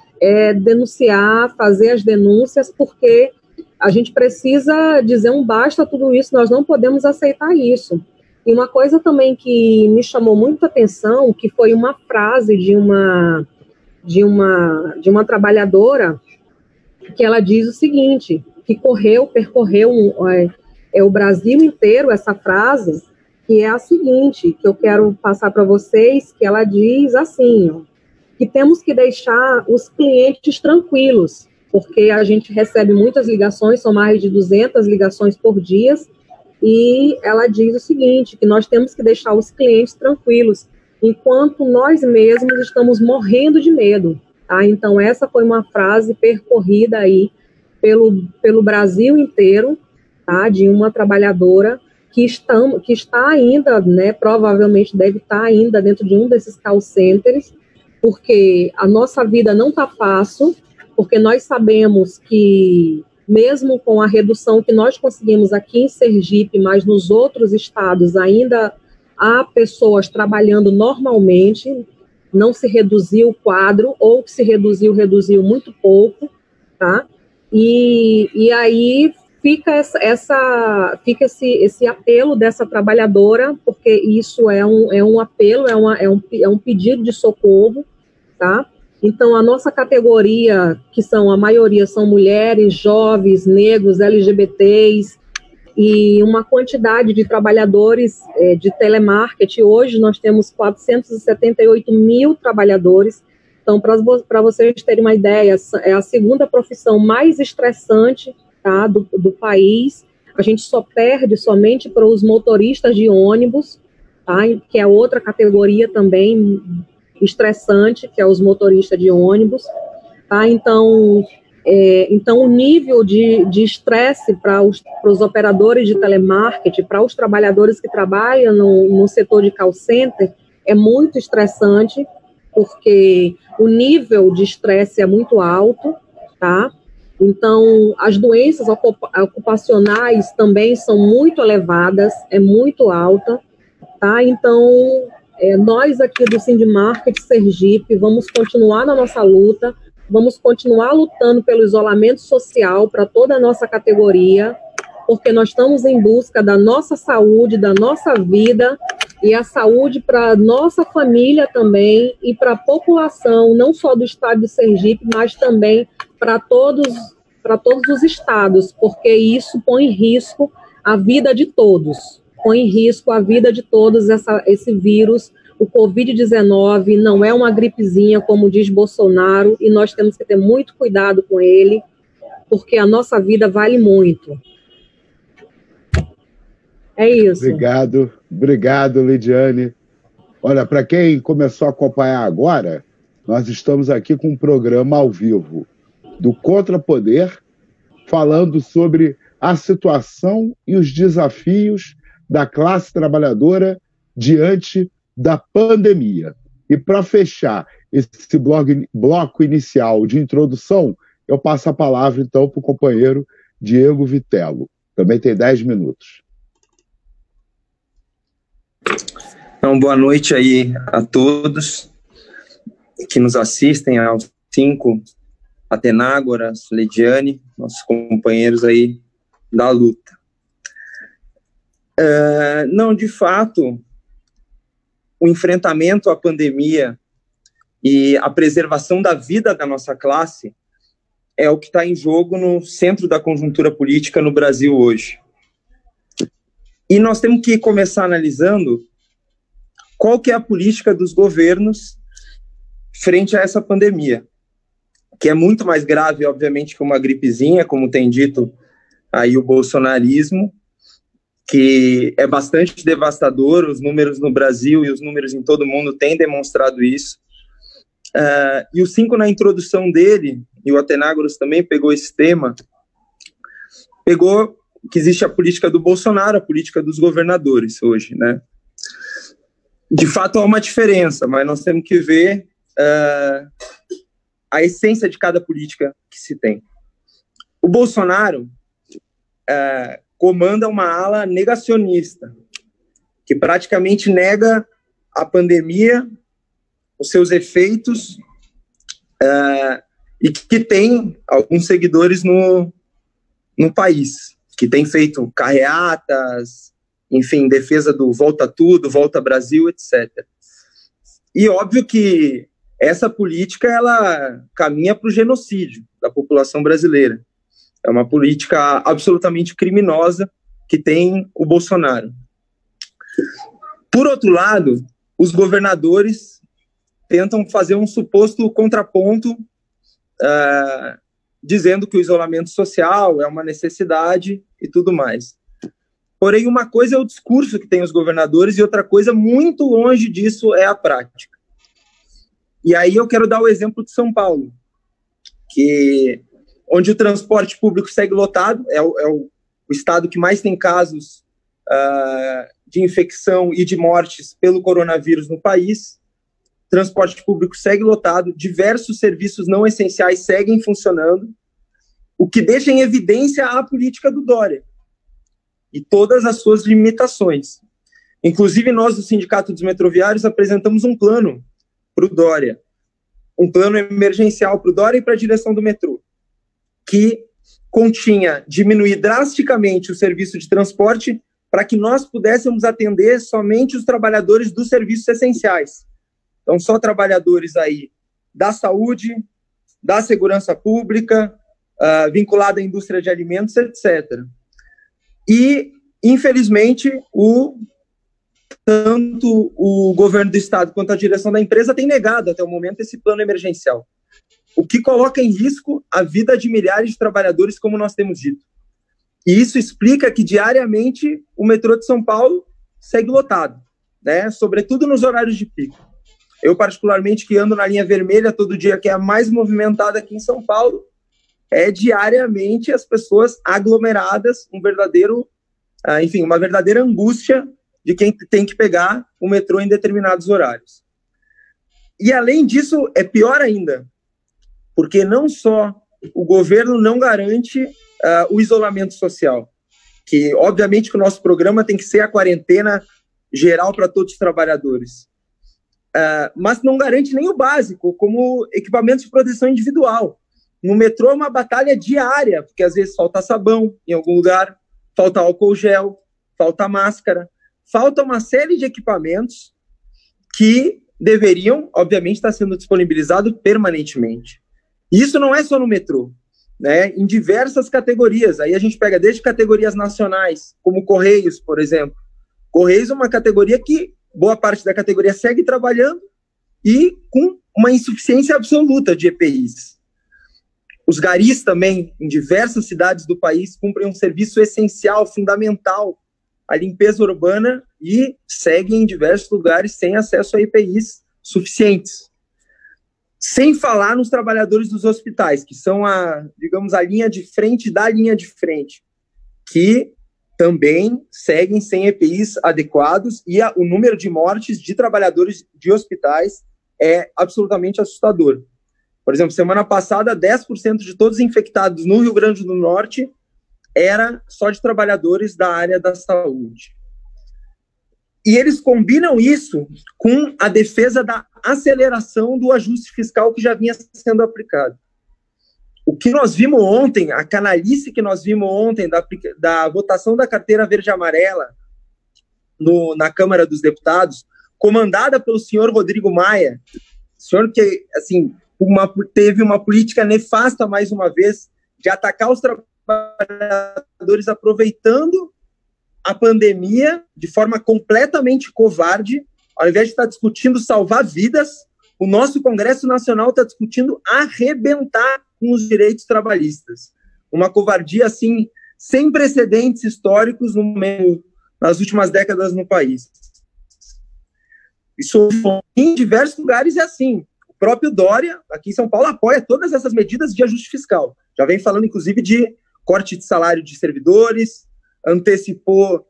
denunciar, fazer as denúncias, porque a gente precisa dizer um basta a tudo isso, nós não podemos aceitar isso. E uma coisa também que me chamou muita atenção, que foi uma frase de uma trabalhadora, que ela diz o seguinte, que percorreu o Brasil inteiro, essa frase, que é a seguinte, que eu quero passar para vocês, que ela diz assim, ó, que temos que deixar os clientes tranquilos, porque a gente recebe muitas ligações, são mais de 200 ligações por dia, e ela diz o seguinte, que nós temos que deixar os clientes tranquilos, enquanto nós mesmos estamos morrendo de medo. Tá? Então, essa foi uma frase percorrida aí pelo Brasil inteiro, tá? De uma trabalhadora que está ainda, né, provavelmente deve estar ainda dentro de um desses call centers, porque a nossa vida não está fácil, porque nós sabemos que, mesmo com a redução que nós conseguimos aqui em Sergipe, mas nos outros estados ainda há pessoas trabalhando normalmente, não se reduziu o quadro, ou que se reduziu muito pouco, tá? E aí fica esse apelo dessa trabalhadora, porque isso é um apelo, é um pedido de socorro, tá? Então, a nossa categoria, que a maioria são mulheres, jovens, negros, LGBTs, e uma quantidade de trabalhadores de telemarketing. Hoje nós temos 478 mil trabalhadores. Então, para vocês terem uma ideia, é a segunda profissão mais estressante, tá, do país. A gente só perde somente para os motoristas de ônibus, tá, que é outra categoria também estressante, que é os motoristas de ônibus. Tá? Então, o nível de estresse para os operadores de telemarketing, para os trabalhadores que trabalham no setor de call center, é muito estressante, porque o nível de estresse é muito alto, tá? Então, as doenças ocupacionais também são muito elevadas, é muito alta, tá? Então, nós aqui do Sindimarket Sergipe vamos continuar na nossa luta, vamos continuar lutando pelo isolamento social para toda a nossa categoria, porque nós estamos em busca da nossa saúde, da nossa vida, e a saúde para nossa família também e para a população, não só do estado de Sergipe, mas também para todos os estados, porque isso põe em risco a vida de todos, põe em risco a vida de todos esse vírus. O Covid-19 não é uma gripezinha, como diz Bolsonaro, e nós temos que ter muito cuidado com ele, porque a nossa vida vale muito. É isso. Obrigado, Lidiane. Olha, para quem começou a acompanhar agora, nós estamos aqui com um programa ao vivo do Contrapoder, falando sobre a situação e os desafios da classe trabalhadora diante da pandemia. E para fechar esse bloco inicial de introdução, eu passo a palavra, então, para o companheiro Diego Vitello. Também tem 10 minutos. Então, boa noite aí a todos que nos assistem, aos 5, Atenágoras, Lidiane, nossos companheiros aí da luta. Não, de fato, o enfrentamento à pandemia e a preservação da vida da nossa classe é o que está em jogo no centro da conjuntura política no Brasil hoje. E nós temos que começar analisando qual que é a política dos governos frente a essa pandemia, que é muito mais grave, obviamente, que uma gripezinha, como tem dito aí o bolsonarismo, que é bastante devastador. Os números no Brasil e os números em todo o mundo têm demonstrado isso. E o 5, na introdução dele, e o Atenágoras também pegou esse tema, pegou que existe a política do Bolsonaro, a política dos governadores hoje, né? De fato, há uma diferença, mas nós temos que ver a essência de cada política que se tem. O Bolsonaro comanda uma ala negacionista, que praticamente nega a pandemia, os seus efeitos, e que tem alguns seguidores no país, que tem feito carreatas, enfim, defesa do volta tudo, volta Brasil, etc. E óbvio que essa política, ela caminha para o genocídio da população brasileira. É uma política absolutamente criminosa que tem o Bolsonaro. Por outro lado, os governadores tentam fazer um suposto contraponto, dizendo que o isolamento social é uma necessidade e tudo mais. Porém, uma coisa é o discurso que tem os governadores e outra coisa, muito longe disso, é a prática. E aí eu quero dar o exemplo de São Paulo, onde o transporte público segue lotado, é o estado que mais tem casos de infecção e de mortes pelo coronavírus no país. Transporte público segue lotado, diversos serviços não essenciais seguem funcionando, o que deixa em evidência a política do Dória e todas as suas limitações. Inclusive, nós do Sindicato dos Metroviários apresentamos um plano para o Dória, um plano emergencial para o Dória e para a direção do metrô, que continha diminuir drasticamente o serviço de transporte para que nós pudéssemos atender somente os trabalhadores dos serviços essenciais. Então, só trabalhadores aí da saúde, da segurança pública, vinculado à indústria de alimentos, etc. E, infelizmente, tanto o governo do estado quanto a direção da empresa tem negado até o momento esse plano emergencial, o que coloca em risco a vida de milhares de trabalhadores, como nós temos dito. E isso explica que, diariamente, o metrô de São Paulo segue lotado, né? Sobretudo nos horários de pico. Eu, particularmente, que ando na linha vermelha todo dia, que é a mais movimentada aqui em São Paulo, diariamente as pessoas aglomeradas, uma verdadeira angústia de quem tem que pegar o metrô em determinados horários. E, além disso, é pior ainda, porque não só o governo não garante o isolamento social, que, obviamente, que o nosso programa tem que ser a quarentena geral para todos os trabalhadores, mas não garante nem o básico, como equipamentos de proteção individual. No metrô é uma batalha diária, porque às vezes falta sabão em algum lugar, falta álcool gel, falta máscara, falta uma série de equipamentos que deveriam, obviamente, estar sendo disponibilizados permanentemente. E isso não é só no metrô, né? Em diversas categorias. Aí a gente pega desde categorias nacionais, como Correios, por exemplo. Correios é uma categoria que boa parte da categoria segue trabalhando e com uma insuficiência absoluta de EPIs. Os garis também, em diversas cidades do país, cumprem um serviço essencial, fundamental, a limpeza urbana, e seguem em diversos lugares sem acesso a EPIs suficientes. Sem falar nos trabalhadores dos hospitais, que são digamos, a linha de frente da linha de frente, que também seguem sem EPIs adequados, e o número de mortes de trabalhadores de hospitais é absolutamente assustador. Por exemplo, semana passada, 10% de todos os infectados no Rio Grande do Norte era só de trabalhadores da área da saúde. E eles combinam isso com a defesa da aceleração do ajuste fiscal que já vinha sendo aplicado. O que nós vimos ontem, a canalice que nós vimos ontem da votação da carteira verde-amarela na Câmara dos Deputados, comandada pelo senhor Rodrigo Maia, senhor que, assim, teve uma política nefasta, mais uma vez, de atacar os trabalhadores aproveitando a pandemia de forma completamente covarde. Ao invés de estar discutindo salvar vidas, o nosso Congresso Nacional está discutindo arrebentar com os direitos trabalhistas. Uma covardia, assim, sem precedentes históricos nas últimas décadas no país. Isso em diversos lugares é assim. O próprio Dória, aqui em São Paulo, apoia todas essas medidas de ajuste fiscal. Já vem falando, inclusive, de corte de salário de servidores, antecipou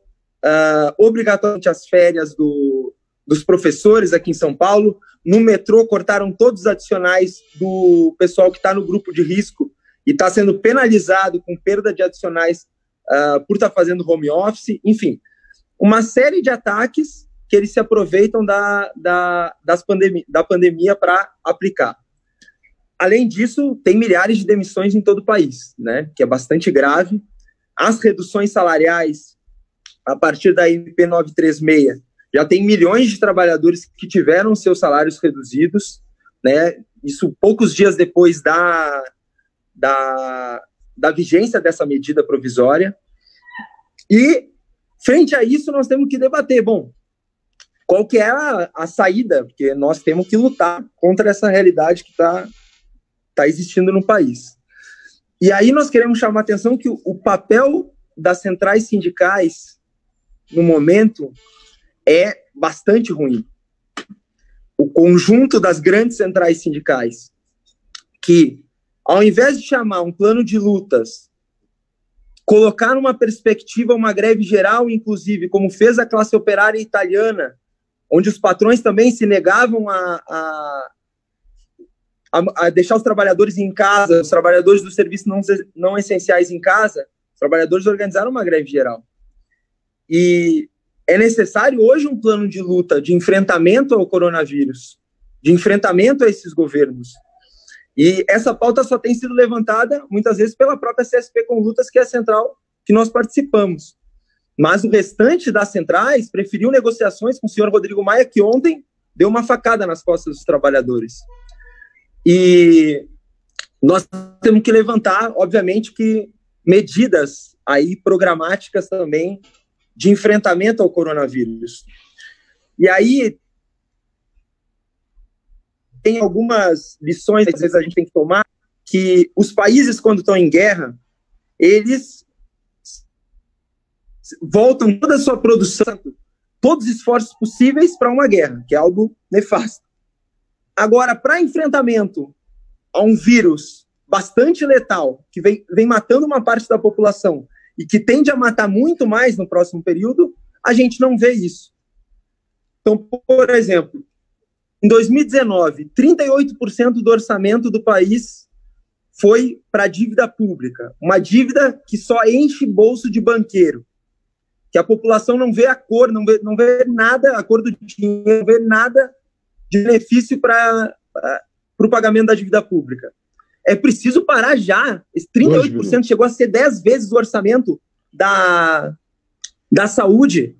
obrigatoriamente as férias dos professores aqui em São Paulo. No metrô, cortaram todos os adicionais do pessoal que está no grupo de risco e está sendo penalizado com perda de adicionais por estar fazendo home office. Enfim, uma série de ataques que eles se aproveitam da pandemia para aplicar. Além disso, tem milhares de demissões em todo o país, né, que é bastante grave. As reduções salariais, a partir da MP 936, já tem milhões de trabalhadores que tiveram seus salários reduzidos, né, isso poucos dias depois da vigência dessa medida provisória. E, frente a isso, nós temos que debater, bom, qual que é a saída, porque nós temos que lutar contra essa realidade que está existindo no país. E aí nós queremos chamar a atenção que o papel das centrais sindicais, no momento, é bastante ruim. O conjunto das grandes centrais sindicais, que, ao invés de chamar um plano de lutas, colocar numa perspectiva uma greve geral, inclusive, como fez a classe operária italiana, onde os patrões também se negavam a deixar os trabalhadores em casa, os trabalhadores do serviço não essenciais em casa, os trabalhadores organizaram uma greve geral. E é necessário hoje um plano de luta, de enfrentamento ao coronavírus, de enfrentamento a esses governos. E essa pauta só tem sido levantada, muitas vezes, pela própria CSP com Lutas, que é a central que nós participamos. Mas o restante das centrais preferiu negociações com o senhor Rodrigo Maia, que ontem deu uma facada nas costas dos trabalhadores. E nós temos que levantar, obviamente, que medidas aí programáticas também de enfrentamento ao coronavírus. E aí tem algumas lições que às vezes a gente tem que tomar, que os países, quando estão em guerra, eles voltam toda a sua produção, todos os esforços possíveis para uma guerra, que é algo nefasto. Agora, para enfrentamento a um vírus bastante letal, que vem matando uma parte da população e que tende a matar muito mais no próximo período, a gente não vê isso. Então, por exemplo, em 2019, 38% do orçamento do país foi para a dívida pública, uma dívida que só enche bolso de banqueiro, que a população não vê a cor, não vê nada, a cor do dinheiro, não vê nada de benefício para o pagamento da dívida pública. É preciso parar já. Esse 38% chegou a ser 10 vezes o orçamento da saúde.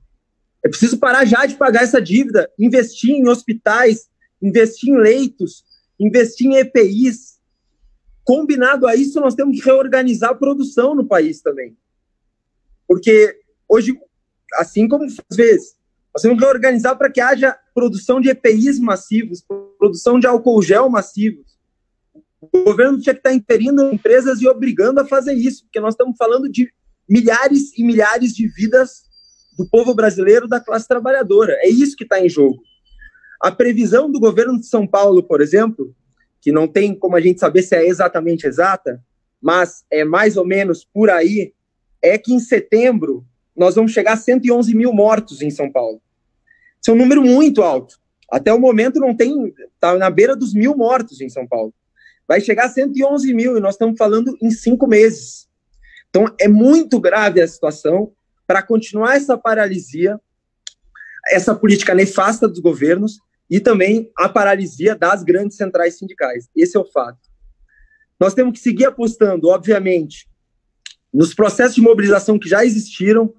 É preciso parar já de pagar essa dívida, investir em hospitais, investir em leitos, investir em EPIs. Combinado a isso, nós temos que reorganizar a produção no país também. Porque hoje, assim como às vezes, nós temos que reorganizar para que haja produção de EPIs massivos, produção de álcool gel massivos. O governo tinha que estar impedindo empresas e obrigando a fazer isso, porque nós estamos falando de milhares e milhares de vidas do povo brasileiro, da classe trabalhadora. É isso que está em jogo. A previsão do governo de São Paulo, por exemplo, que não tem como a gente saber se é exatamente exata, mas é mais ou menos por aí, é que em setembro nós vamos chegar a 111 mil mortos em São Paulo. Isso é um número muito alto. Até o momento não tem, está na beira dos 1.000 mortos em São Paulo. Vai chegar a 111 mil e nós estamos falando em 5 meses. Então é muito grave a situação. Para continuar essa paralisia, essa política nefasta dos governos e também a paralisia das grandes centrais sindicais. Esse é o fato. Nós temos que seguir apostando, obviamente, nos processos de mobilização que já existiram.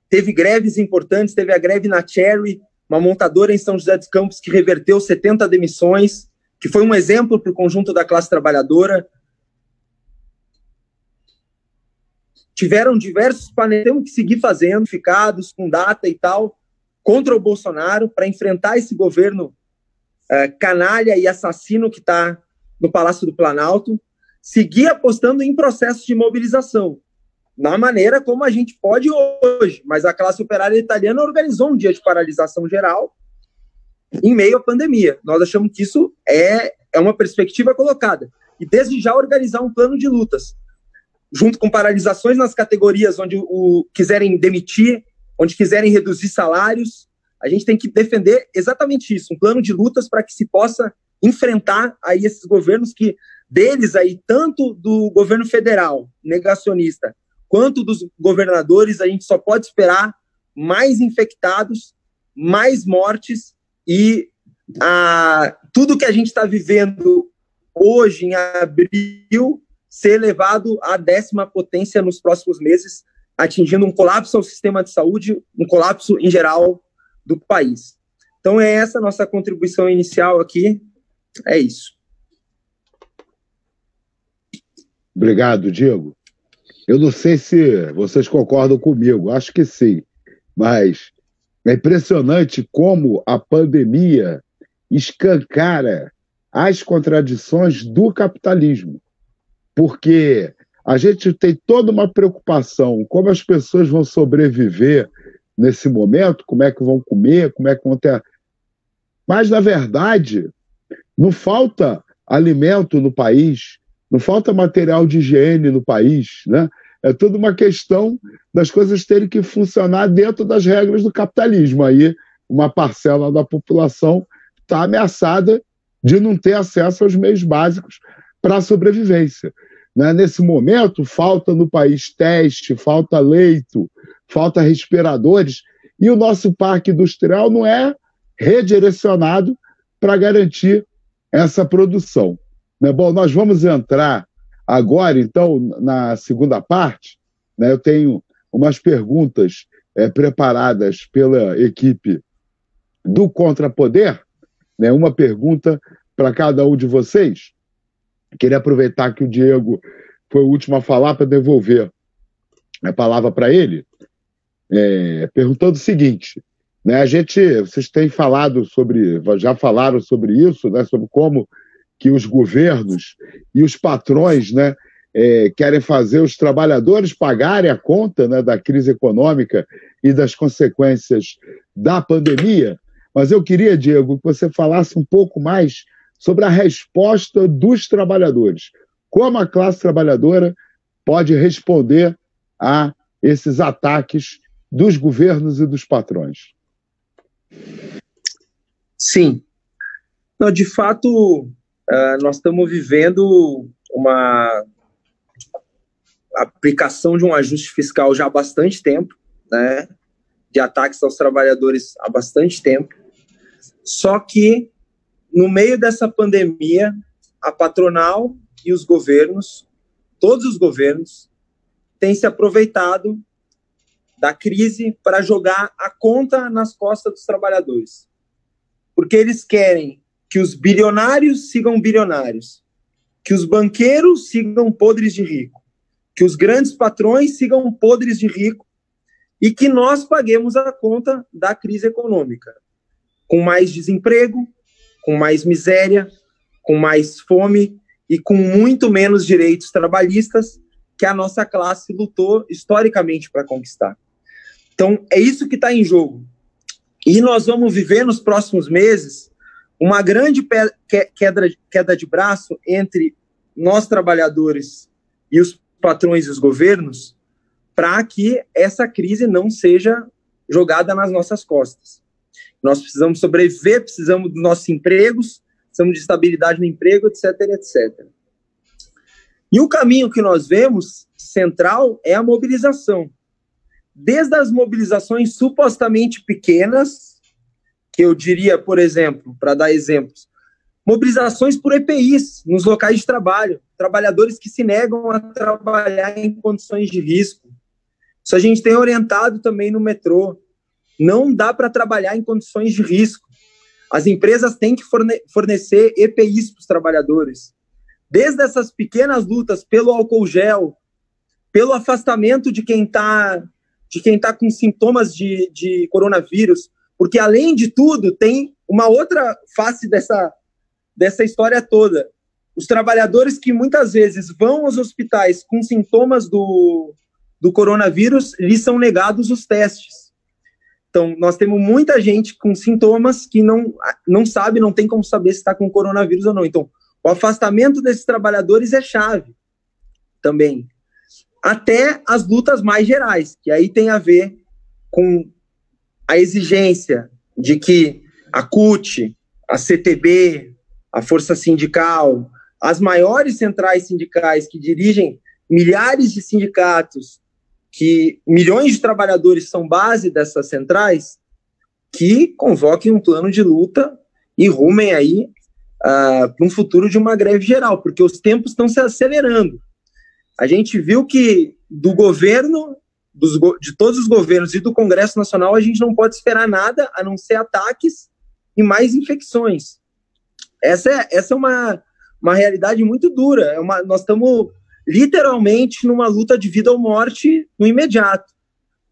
Teve greves importantes, teve a greve na Cherry, uma montadora em São José dos Campos que reverteu 70 demissões, que foi um exemplo para o conjunto da classe trabalhadora. Tiveram diversos painéis, temos que seguir fazendo, ficados com data e tal, contra o Bolsonaro, para enfrentar esse governo canalha e assassino que está no Palácio do Planalto, seguir apostando em processos de mobilização, na maneira como a gente pode hoje, mas a classe operária italiana organizou um dia de paralisação geral em meio à pandemia. Nós achamos que isso é uma perspectiva colocada. E desde já organizar um plano de lutas, junto com paralisações nas categorias onde quiserem demitir, onde quiserem reduzir salários. A gente tem que defender exatamente isso, um plano de lutas para que se possa enfrentar aí esses governos que, deles aí, tanto do governo federal negacionista, quanto dos governadores, a gente só pode esperar mais infectados, mais mortes e tudo que a gente está vivendo hoje, em abril, ser levado à 10ª potência nos próximos meses, atingindo um colapso ao sistema de saúde, um colapso em geral do país. Então é essa a nossa contribuição inicial aqui, é isso. Obrigado, Diego. Eu não sei se vocês concordam comigo, acho que sim, mas é impressionante como a pandemia escancara as contradições do capitalismo, porque a gente tem toda uma preocupação como as pessoas vão sobreviver nesse momento, como é que vão comer, como é que vão ter... Mas, na verdade, não falta alimento no país, não falta material de higiene no país, né? É tudo uma questão das coisas terem que funcionar dentro das regras do capitalismo. Aí, uma parcela da população está ameaçada de não ter acesso aos meios básicos para a sobrevivência. Né? Nesse momento, falta no país teste, falta leito, falta respiradores, e o nosso parque industrial não é redirecionado para garantir essa produção. Né? Bom, nós vamos entrar agora, então, na segunda parte. Né? Eu tenho umas perguntas preparadas pela equipe do Contrapoder, né? Uma pergunta para cada um de vocês. Queria aproveitar que o Diego foi o último a falar para devolver a palavra para ele, perguntando o seguinte, né? Vocês têm falado já falaram sobre isso, né? Sobre como que os governos e os patrões, né, querem fazer os trabalhadores pagarem a conta, né, da crise econômica e das consequências da pandemia. Mas eu queria, Diego, que você falasse um pouco mais sobre a resposta dos trabalhadores. Como a classe trabalhadora pode responder a esses ataques dos governos e dos patrões? Sim. Não, de fato, nós estamos vivendo uma aplicação de um ajuste fiscal já há bastante tempo, né, de ataques aos trabalhadores há bastante tempo. Só que, no meio dessa pandemia, a patronal e os governos, todos os governos, têm se aproveitado da crise para jogar a conta nas costas dos trabalhadores. Porque eles querem que os bilionários sigam bilionários, que os banqueiros sigam podres de rico, que os grandes patrões sigam podres de rico e que nós paguemos a conta da crise econômica, com mais desemprego, com mais miséria, com mais fome e com muito menos direitos trabalhistas que a nossa classe lutou historicamente para conquistar. Então, é isso que está em jogo. E nós vamos viver nos próximos meses uma grande queda de braço entre nós, trabalhadores, e os patrões e os governos, para que essa crise não seja jogada nas nossas costas. Nós precisamos sobreviver, precisamos dos nossos empregos, precisamos de estabilidade no emprego, etc, etc. E o caminho que nós vemos, central, é a mobilização. Desde as mobilizações supostamente pequenas, que eu diria, por exemplo, para dar exemplos, mobilizações por EPIs nos locais de trabalho, trabalhadores que se negam a trabalhar em condições de risco. Isso a gente tem orientado também no metrô. Não dá para trabalhar em condições de risco. As empresas têm que fornecer EPIs para os trabalhadores. Desde essas pequenas lutas pelo álcool gel, pelo afastamento de quem tá com sintomas de coronavírus, porque, além de tudo, tem uma outra face dessa história toda. Os trabalhadores que muitas vezes vão aos hospitais com sintomas do coronavírus, lhes são negados os testes. Então, nós temos muita gente com sintomas que não sabe, não tem como saber se está com coronavírus ou não. Então, o afastamento desses trabalhadores é chave também. Até as lutas mais gerais, que aí tem a ver com a exigência de que a CUT, a CTB, a Força Sindical, as maiores centrais sindicais que dirigem milhares de sindicatos, que milhões de trabalhadores são base dessas centrais, que convoquem um plano de luta e rumem aí para um futuro de uma greve geral, porque os tempos estão se acelerando. A gente viu que do governo, de todos os governos e do Congresso Nacional, a gente não pode esperar nada a não ser ataques e mais infecções. Essa é uma realidade muito dura. Nós estamos literalmente numa luta de vida ou morte no imediato.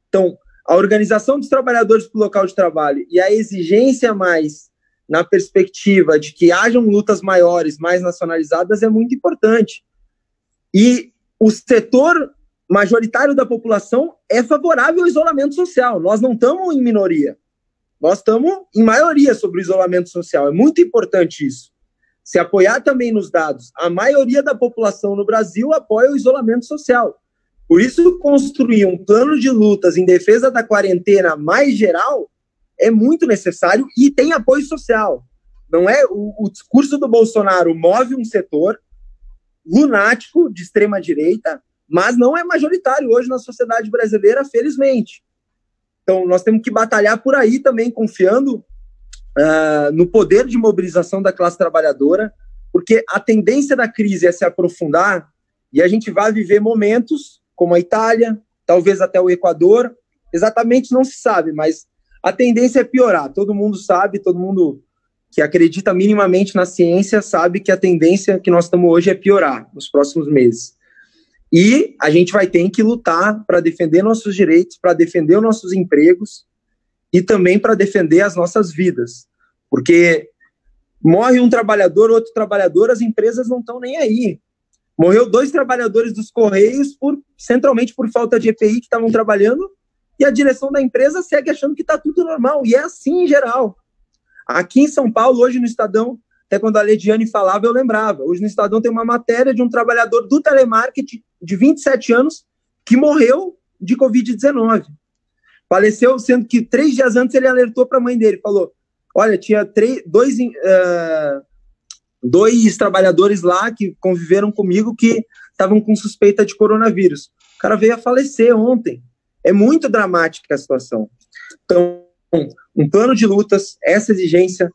Então, a organização dos trabalhadores para o local de trabalho e a exigência mais na perspectiva de que hajam lutas maiores, mais nacionalizadas, é muito importante. E o setor majoritário da população é favorável ao isolamento social. Nós não estamos em minoria. Nós estamos em maioria sobre o isolamento social. É muito importante isso. Se apoiar também nos dados, a maioria da população no Brasil apoia o isolamento social. Por isso, construir um plano de lutas em defesa da quarentena mais geral é muito necessário e tem apoio social. Não é o discurso do Bolsonaro move um setor lunático de extrema-direita, mas não é majoritário hoje na sociedade brasileira, felizmente. Então, nós temos que batalhar por aí também, confiando no poder de mobilização da classe trabalhadora, porque a tendência da crise é se aprofundar e a gente vai viver momentos como a Itália, talvez até o Equador, exatamente não se sabe, mas a tendência é piorar. Todo mundo sabe, todo mundo que acredita minimamente na ciência sabe que a tendência que nós estamos hoje é piorar nos próximos meses. E a gente vai ter que lutar para defender nossos direitos, para defender os nossos empregos e também para defender as nossas vidas. Porque morre um trabalhador, outro trabalhador, as empresas não estão nem aí. Morreu 2 trabalhadores dos Correios, centralmente por falta de EPI que estavam trabalhando, e a direção da empresa segue achando que está tudo normal. E é assim em geral. Aqui em São Paulo, hoje no Estadão, até quando a Lediane falava, eu lembrava. Hoje no Estadão tem uma matéria de um trabalhador do telemarketing de 27 anos que morreu de Covid-19. Faleceu, sendo que 3 dias antes ele alertou para a mãe dele. Falou, olha, tinha 2 trabalhadores lá que conviveram comigo que estavam com suspeita de coronavírus. O cara veio a falecer ontem. É muito dramática a situação. Então, um plano de lutas, essa exigência,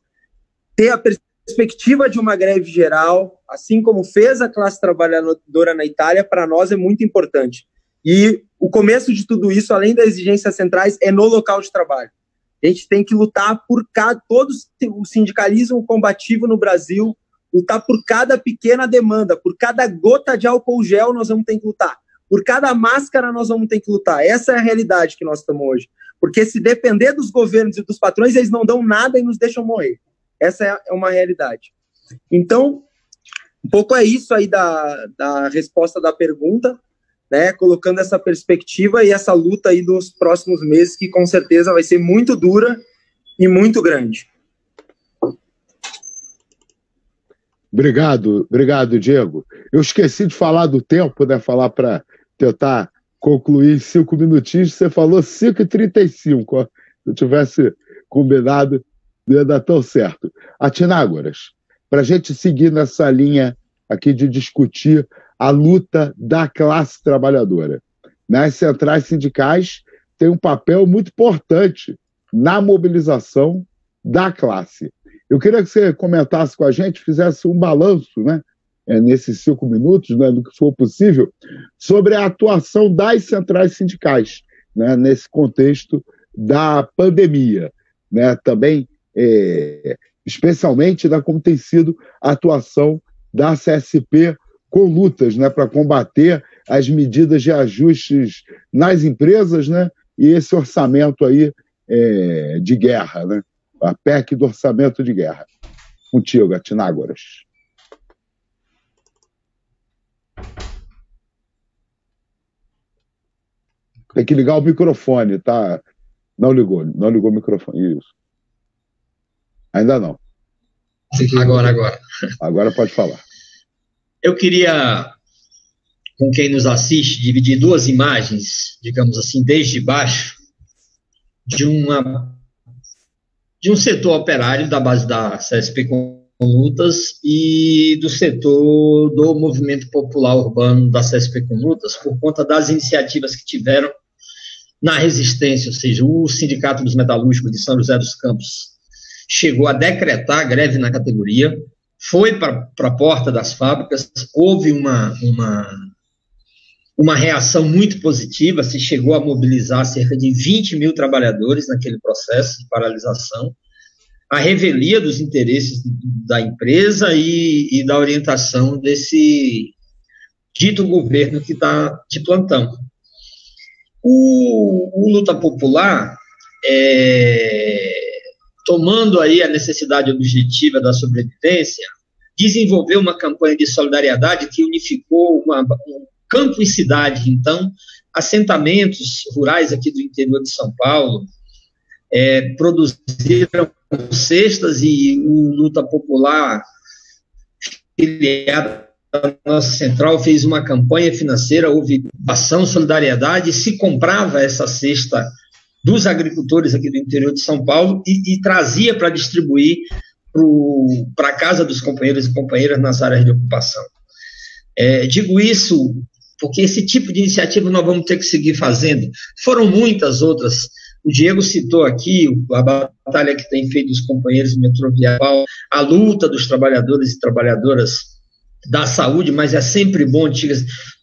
ter a perspectiva de uma greve geral, assim como fez a classe trabalhadora na Itália, para nós é muito importante. E o começo de tudo isso, além das exigências centrais, é no local de trabalho. A gente tem que lutar por todo o sindicalismo combativo no Brasil, lutar por cada pequena demanda, por cada gota de álcool gel nós vamos ter que lutar, por cada máscara nós vamos ter que lutar. Essa é a realidade que nós estamos hoje. Porque se depender dos governos e dos patrões, eles não dão nada e nos deixam morrer. Essa é uma realidade. Então, um pouco é isso aí da resposta da pergunta, né, colocando essa perspectiva e essa luta aí dos próximos meses, que com certeza vai ser muito dura e muito grande. Obrigado, Diego. Eu esqueci de falar do tempo, né, falar para tentar concluir em 5 minutinhos, você falou 5h35, se eu tivesse combinado, não ia dar tão certo. Atinágoras, para a gente seguir nessa linha aqui de discutir a luta da classe trabalhadora. As centrais sindicais têm um papel muito importante na mobilização da classe. Eu queria que você comentasse com a gente, fizesse um balanço, né, nesses 5 minutos, né, do que for possível, sobre a atuação das centrais sindicais, né, nesse contexto da pandemia, né, também, especialmente, né, como tem sido a atuação da CSP com lutas, né, para combater as medidas de ajustes nas empresas, né, e esse orçamento aí de guerra, né, a PEC do orçamento de guerra. Contigo, Atinágoras. Tem que ligar o microfone, tá? Não ligou o microfone. Isso. Ainda não. Agora. Agora pode falar. Eu queria, com quem nos assiste, dividir 2 imagens, digamos assim, desde baixo, de um setor operário da base da CSP com lutas e do setor do movimento popular urbano da CSP com lutas, por conta das iniciativas que tiveram na resistência, ou seja, o Sindicato dos Metalúrgicos de São José dos Campos chegou a decretar greve na categoria, foi para a porta das fábricas, houve uma reação muito positiva, se chegou a mobilizar cerca de 20 mil trabalhadores naquele processo de paralisação, a revelia dos interesses da empresa e da orientação desse dito governo que está de plantão. O Luta Popular, tomando aí a necessidade objetiva da sobrevivência, desenvolveu uma campanha de solidariedade que unificou campo e cidade. Então, assentamentos rurais aqui do interior de São Paulo produziram cestas, e o Luta Popular, filiado à nossa central, fez uma campanha financeira, houve ação, solidariedade, se comprava essa cesta dos agricultores aqui do interior de São Paulo e trazia para distribuir para a casa dos companheiros e companheiras nas áreas de ocupação. Digo isso porque esse tipo de iniciativa nós vamos ter que seguir fazendo. Foram muitas outras. O Diego citou aqui a batalha que tem feito os companheiros do Metroviário, a luta dos trabalhadores e trabalhadoras da saúde, mas é sempre bom,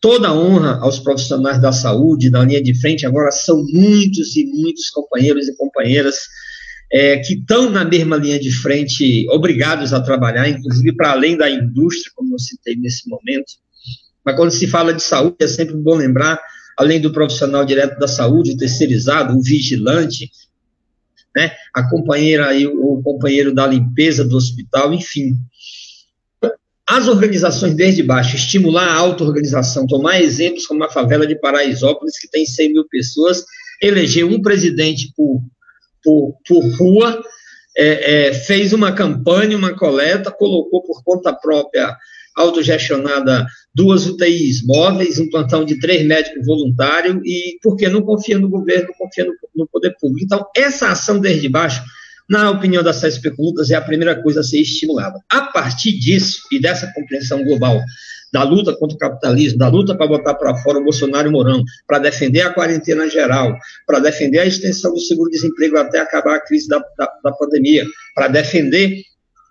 toda a honra aos profissionais da saúde, na linha de frente. Agora são muitos e muitos companheiros e companheiras que estão na mesma linha de frente, obrigados a trabalhar, inclusive para além da indústria, como eu citei nesse momento. Mas quando se fala de saúde, é sempre bom lembrar, além do profissional direto da saúde, o terceirizado, o vigilante, né, a companheira e o companheiro da limpeza do hospital, enfim. As organizações desde baixo, estimular a auto-organização, tomar exemplos como a favela de Paraisópolis, que tem 100 mil pessoas, eleger um presidente por rua, fez uma campanha, uma coleta, colocou por conta própria, autogestionada, 2 UTIs móveis, um plantão de 3 médicos voluntários, e porque não confia no governo, confia no poder público. Então, essa ação desde baixo, na opinião da CSP com Lutas, é a primeira coisa a ser estimulada. A partir disso, e dessa compreensão global, da luta contra o capitalismo, da luta para botar para fora o Bolsonaro e o Mourão, para defender a quarentena geral, para defender a extensão do seguro-desemprego até acabar a crise da pandemia, para defender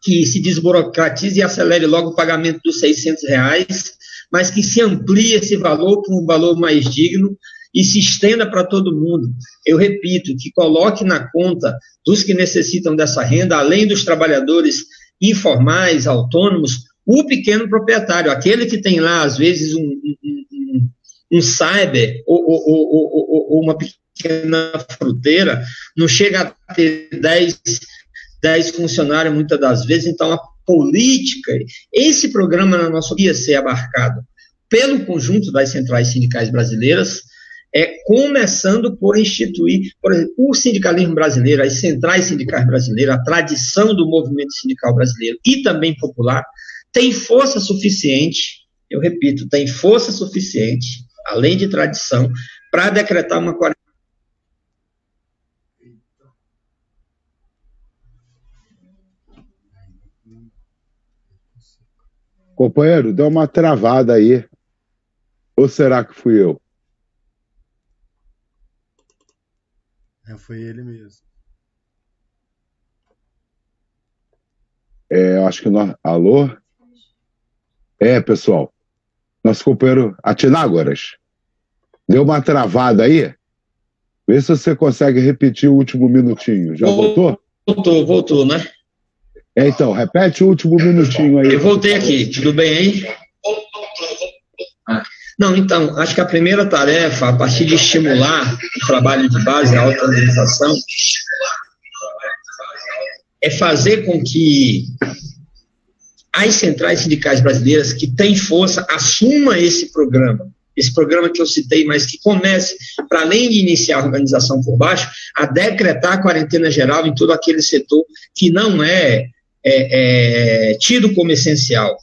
que se desburocratize e acelere logo o pagamento dos R$600, mas que se amplie esse valor para um valor mais digno e se estenda para todo mundo. Eu repito, que coloque na conta dos que necessitam dessa renda, além dos trabalhadores informais, autônomos, o pequeno proprietário, aquele que tem lá, às vezes, um cyber ou uma pequena fruteira, não chega a ter 10 funcionários muitas das vezes. Então, a política, esse programa na nossa ia ser abarcado pelo conjunto das centrais sindicais brasileiras, começando por instituir, por exemplo, o sindicalismo brasileiro, as centrais sindicais brasileiras, a tradição do movimento sindical brasileiro e também popular, tem força suficiente, eu repito, tem força suficiente, além de tradição, para decretar uma quarentena. Companheiro, deu uma travada aí. Ou será que fui eu? Foi ele mesmo. Eu acho que nós... Alô? Pessoal. Nosso companheiro Atinágoras. Deu uma travada aí? Vê se você consegue repetir o último minutinho. Já voltou? Voltou, né? Então, repete o último minutinho aí. Eu voltei aqui, tudo bem aí? Não, então, acho que a primeira tarefa, a partir de estimular o trabalho de base, a auto-organização, é fazer com que as centrais sindicais brasileiras que têm força assumam esse programa que eu citei, mas que comece, para além de iniciar a organização por baixo, a decretar a quarentena geral em todo aquele setor que não é tido como essencial.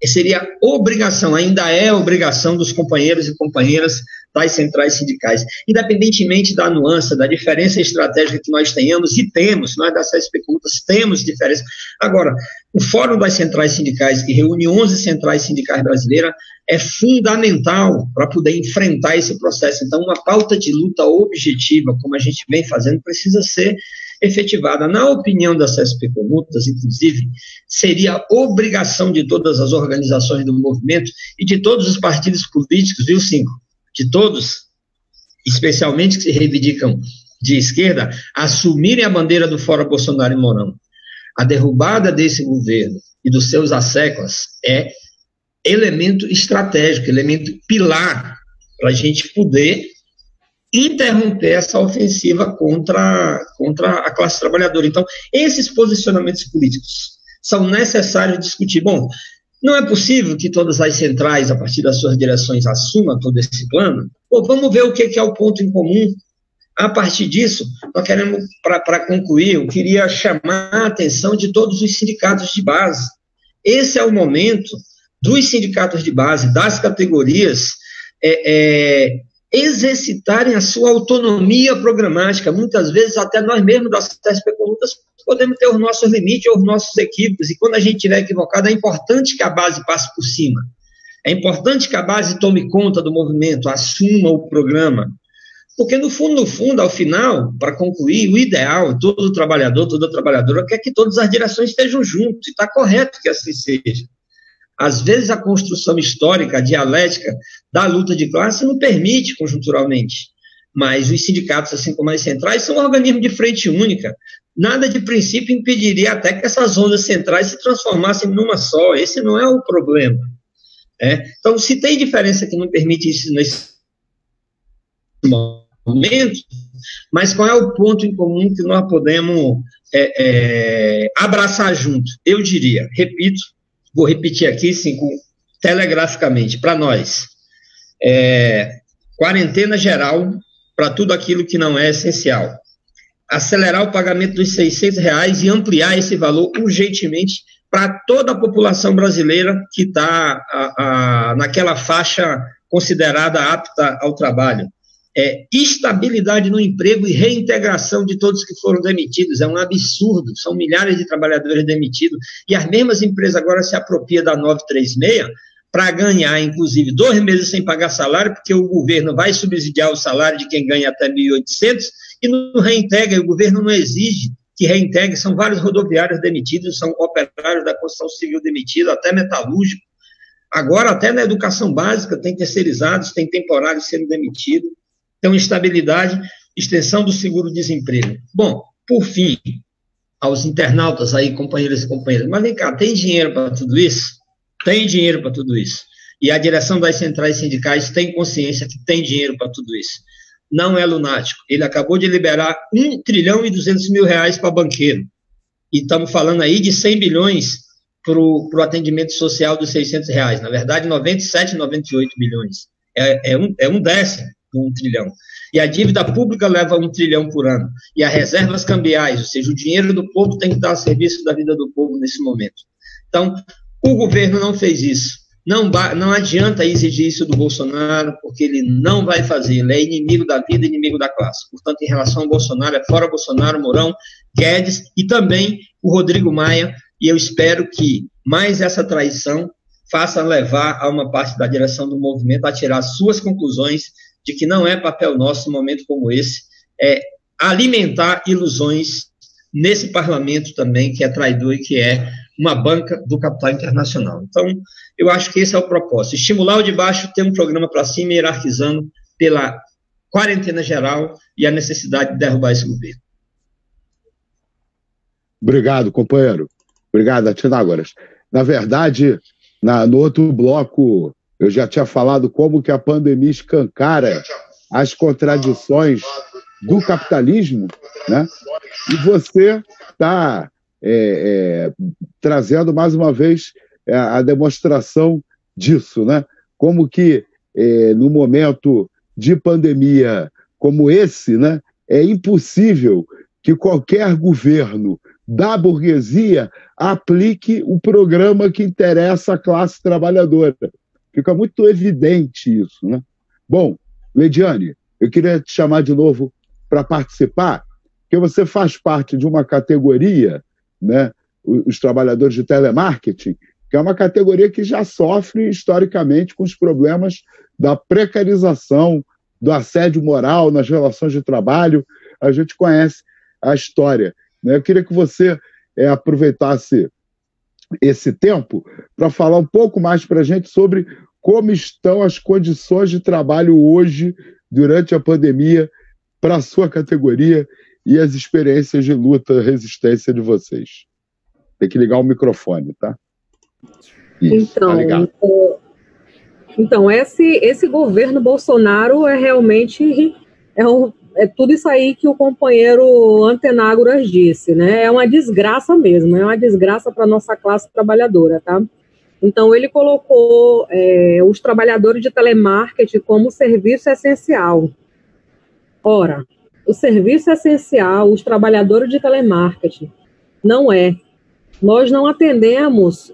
Seria obrigação, ainda é obrigação dos companheiros e companheiras das centrais sindicais, independentemente da nuance, da diferença estratégica que nós tenhamos, e temos, nós da CSP Comutas temos diferença. Agora, o Fórum das Centrais Sindicais, que reúne 11 centrais sindicais brasileiras, é fundamental para poder enfrentar esse processo. Então, uma pauta de luta objetiva, como a gente vem fazendo, precisa ser efetivada. Na opinião da CSP Comutas, inclusive, seria obrigação de todas as organizações do movimento e de todos os partidos políticos, viu, Cinco? De todos, especialmente que se reivindicam de esquerda, assumirem a bandeira do Fora Bolsonaro e Mourão. A derrubada desse governo e dos seus asséculas é elemento estratégico, elemento pilar para a gente poder interromper essa ofensiva contra a classe trabalhadora. Então, esses posicionamentos políticos são necessários discutir. Bom, não é possível que todas as centrais, a partir das suas direções, assumam todo esse plano? Pô, vamos ver o que é o ponto em comum. A partir disso, nós queremos, para concluir, eu queria chamar a atenção de todos os sindicatos de base. Esse é o momento dos sindicatos de base, das categorias, exercitarem a sua autonomia programática. Muitas vezes, até nós mesmos das CSP Comutas podemos ter os nossos limites ou os nossos equívocos, e quando a gente estiver equivocado, é importante que a base passe por cima. É importante que a base tome conta do movimento, assuma o programa. Porque, no fundo, ao final, para concluir, o ideal, todo trabalhador, toda trabalhadora, quer que todas as direções estejam juntas, e está correto que assim seja. Às vezes, a construção histórica, a dialética da luta de classe não permite conjunturalmente, mas os sindicatos, assim como as centrais, são um organismo de frente única. Nada de princípio impediria até que essas ondas centrais se transformassem numa só. Esse não é o problema. Então, se tem diferença que não permite isso nesse momento, mas qual é o ponto em comum que nós podemos abraçar junto? Eu diria, repito, vou repetir aqui, sim, telegraficamente, para nós, quarentena geral para tudo aquilo que não é essencial. Acelerar o pagamento dos R$600 e ampliar esse valor urgentemente para toda a população brasileira que está naquela faixa considerada apta ao trabalho. Estabilidade no emprego e reintegração de todos que foram demitidos. É um absurdo, são milhares de trabalhadores demitidos, e as mesmas empresas agora se apropriam da 936 para ganhar, inclusive, 2 meses sem pagar salário, porque o governo vai subsidiar o salário de quem ganha até 1.800 e não reintegra, e o governo não exige que reintegre. São vários rodoviários demitidos, são operários da construção civil demitidos, até metalúrgico. Agora, até na educação básica, tem terceirizados, tem temporários sendo demitidos. Então, estabilidade, extensão do seguro-desemprego. Bom, por fim, aos internautas aí, companheiros e companheiras, mas vem cá, tem dinheiro para tudo isso? Tem dinheiro para tudo isso. E a direção das centrais sindicais tem consciência que tem dinheiro para tudo isso. Não é lunático. Ele acabou de liberar 1 trilhão e 200 mil reais para banqueiro. E estamos falando aí de 100 bilhões para o atendimento social dos 600 reais. Na verdade, 97, 98 bilhões. É um décimo do 1 trilhão. E a dívida pública leva 1 trilhão por ano. E as reservas cambiais, ou seja, o dinheiro do povo tem que estar a serviço da vida do povo nesse momento. Então, o governo não fez isso. Não adianta exigir isso do Bolsonaro, porque ele não vai fazer. Ele é inimigo da vida, inimigo da classe. Portanto, em relação ao Bolsonaro, é fora Bolsonaro, Mourão, Guedes e também o Rodrigo Maia. E eu espero que mais essa traição faça levar a uma parte da direção do movimento a tirar suas conclusões de que não é papel nosso, num momento como esse, alimentar ilusões nesse parlamento também, que é traidor e que é uma banca do capital internacional. Então, eu acho que esse é o propósito. Estimular o de baixo, ter um programa para cima, hierarquizando pela quarentena geral e a necessidade de derrubar esse governo. Obrigado, companheiro. Obrigado, Antenágoras. Na verdade, no outro bloco, eu já tinha falado como que a pandemia escancara as contradições do capitalismo, né? E você está trazendo mais uma vez a demonstração disso, né? Como que no momento de pandemia como esse, né, é impossível que qualquer governo da burguesia aplique o programa que interessa à classe trabalhadora. Fica muito evidente isso, né? Bom, Leidiane, eu queria te chamar de novo para participar, porque você faz parte de uma categoria, né, os trabalhadores de telemarketing, que é uma categoria que já sofre historicamente com os problemas da precarização, do assédio moral nas relações de trabalho. A gente conhece a história, né? Eu queria que você aproveitasse esse tempo para falar um pouco mais para a gente sobre como estão as condições de trabalho hoje, durante a pandemia, para a sua categoria e as experiências de luta, resistência de vocês. Tem que ligar o microfone, tá? Isso, então, tá ligado. Então esse governo Bolsonaro realmente tudo isso aí que o companheiro Antenágoras disse, né? É uma desgraça mesmo, é uma desgraça para a nossa classe trabalhadora, tá? Então, ele colocou os trabalhadores de telemarketing como serviço essencial. Ora, o serviço essencial, os trabalhadores de telemarketing, não é. Nós não atendemos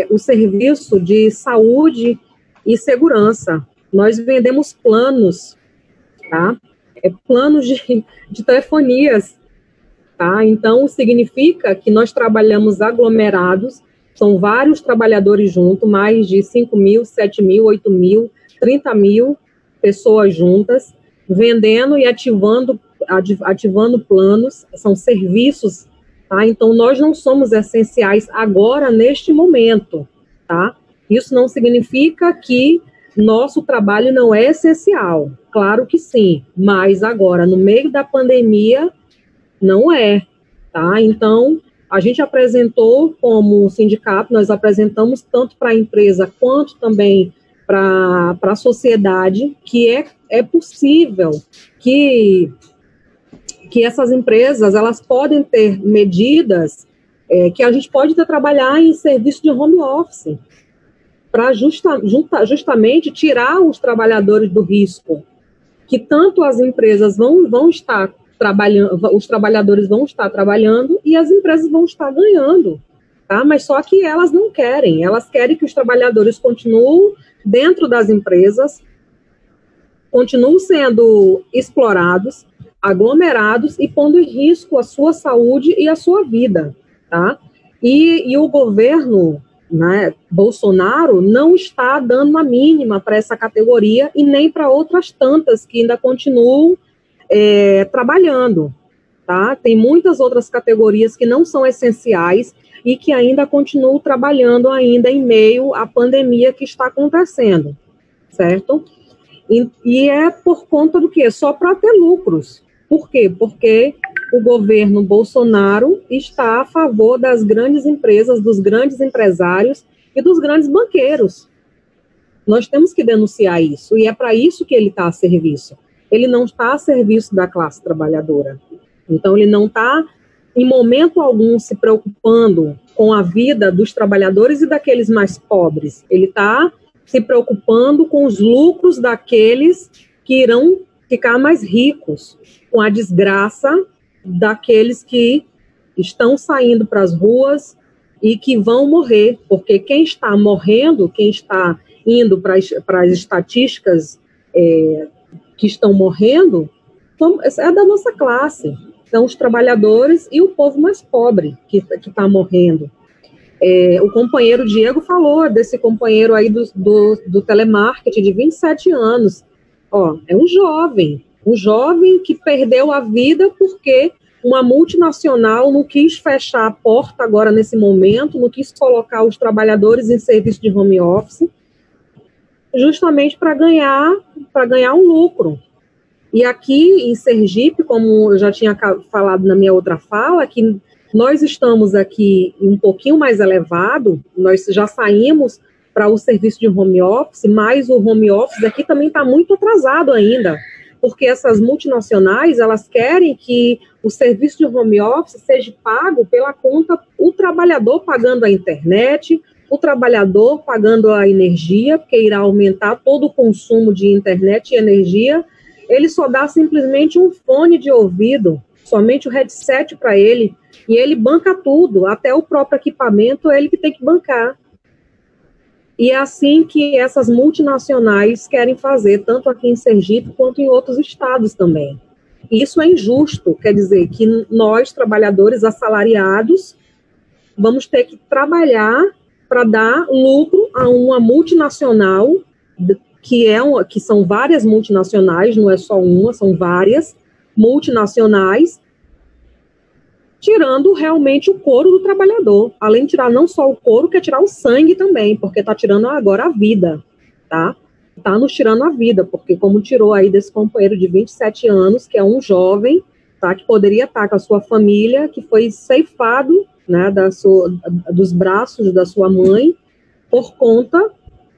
o serviço de saúde e segurança. Nós vendemos planos, tá? Planos de telefonias, tá? Então, significa que nós trabalhamos aglomerados, são vários trabalhadores juntos, mais de 5 mil, 7 mil, 8 mil, 30 mil pessoas juntas, vendendo e ativando planos, são serviços, tá? Então, nós não somos essenciais agora, neste momento, tá? Isso não significa que nosso trabalho não é essencial, claro que sim, mas agora, no meio da pandemia, não é, tá? Então, a gente apresentou como sindicato, nós apresentamos tanto para a empresa quanto também para a sociedade que é possível que essas empresas elas podem ter medidas que a gente pode trabalhar em serviço de home office para justamente tirar os trabalhadores do risco, que tanto as empresas vão estar trabalhando, os trabalhadores vão estar trabalhando e as empresas vão estar ganhando, tá? Mas só que elas não querem, elas querem que os trabalhadores continuem dentro das empresas, continuem sendo explorados, aglomerados e pondo em risco a sua saúde e a sua vida, tá? E o governo, né, Bolsonaro não está dando a mínima para essa categoria e nem para outras tantas que ainda continuam trabalhando, tá? Tem muitas outras categorias que não são essenciais e que ainda continuam trabalhando ainda em meio à pandemia que está acontecendo, certo? E é por conta do quê? Só para ter lucros. Por quê? Porque o governo Bolsonaro está a favor das grandes empresas, dos grandes empresários e dos grandes banqueiros. Nós temos que denunciar isso, e é para isso que ele está a serviço. Ele não está a serviço da classe trabalhadora. Então, ele não está, em momento algum, se preocupando com a vida dos trabalhadores e daqueles mais pobres. Ele está se preocupando com os lucros daqueles que irão ficar mais ricos, com a desgraça daqueles que estão saindo para as ruas e que vão morrer, porque quem está morrendo, quem está indo para as estatísticas que estão morrendo, é da nossa classe. São os trabalhadores e o povo mais pobre que está morrendo. O companheiro Diego falou desse companheiro aí do telemarketing de 27 anos. É um jovem que perdeu a vida porque uma multinacional não quis fechar a porta agora nesse momento, não quis colocar os trabalhadores em serviço de home office, justamente para ganhar um lucro. E aqui em Sergipe, como eu já tinha falado na minha outra fala, que nós estamos aqui um pouquinho mais elevado, nós já saímos para o serviço de home office, mas o home office aqui também está muito atrasado ainda, porque essas multinacionais, elas querem que o serviço de home office seja pago pela conta, o trabalhador pagando a internet, o trabalhador pagando a energia, porque irá aumentar todo o consumo de internet e energia. Ele só dá simplesmente um fone de ouvido, somente o headset para ele, e ele banca tudo, até o próprio equipamento é ele que tem que bancar. E é assim que essas multinacionais querem fazer, tanto aqui em Sergipe quanto em outros estados também. Isso é injusto, quer dizer que nós, trabalhadores assalariados, vamos ter que trabalhar para dar lucro a uma multinacional, que são várias multinacionais, não é só uma, são várias multinacionais, tirando realmente o couro do trabalhador. Além de tirar não só o couro, quer tirar o sangue também, porque está tirando agora a vida, tá? Está nos tirando a vida, porque como tirou aí desse companheiro de 27 anos, que é um jovem, tá? Que poderia estar com a sua família, que foi ceifado, né, dos braços da sua mãe, por conta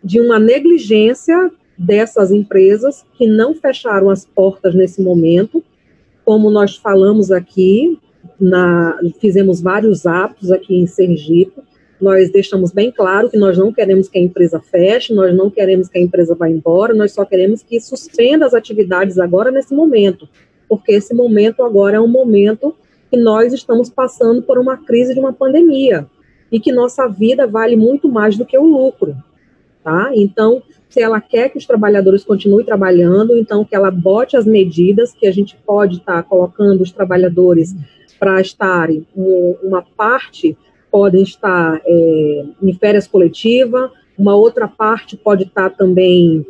de uma negligência dessas empresas que não fecharam as portas nesse momento. Como nós falamos aqui, fizemos vários atos aqui em Sergipe, nós deixamos bem claro que nós não queremos que a empresa feche, nós não queremos que a empresa vá embora, nós só queremos que suspenda as atividades agora nesse momento, porque esse momento agora é um momento que nós estamos passando por uma crise de uma pandemia, e que nossa vida vale muito mais do que o lucro, tá? Então, se ela quer que os trabalhadores continuem trabalhando, então que ela bote as medidas que a gente pode estar colocando os trabalhadores para estarem, uma parte podem estar em férias coletiva, uma outra parte pode estar também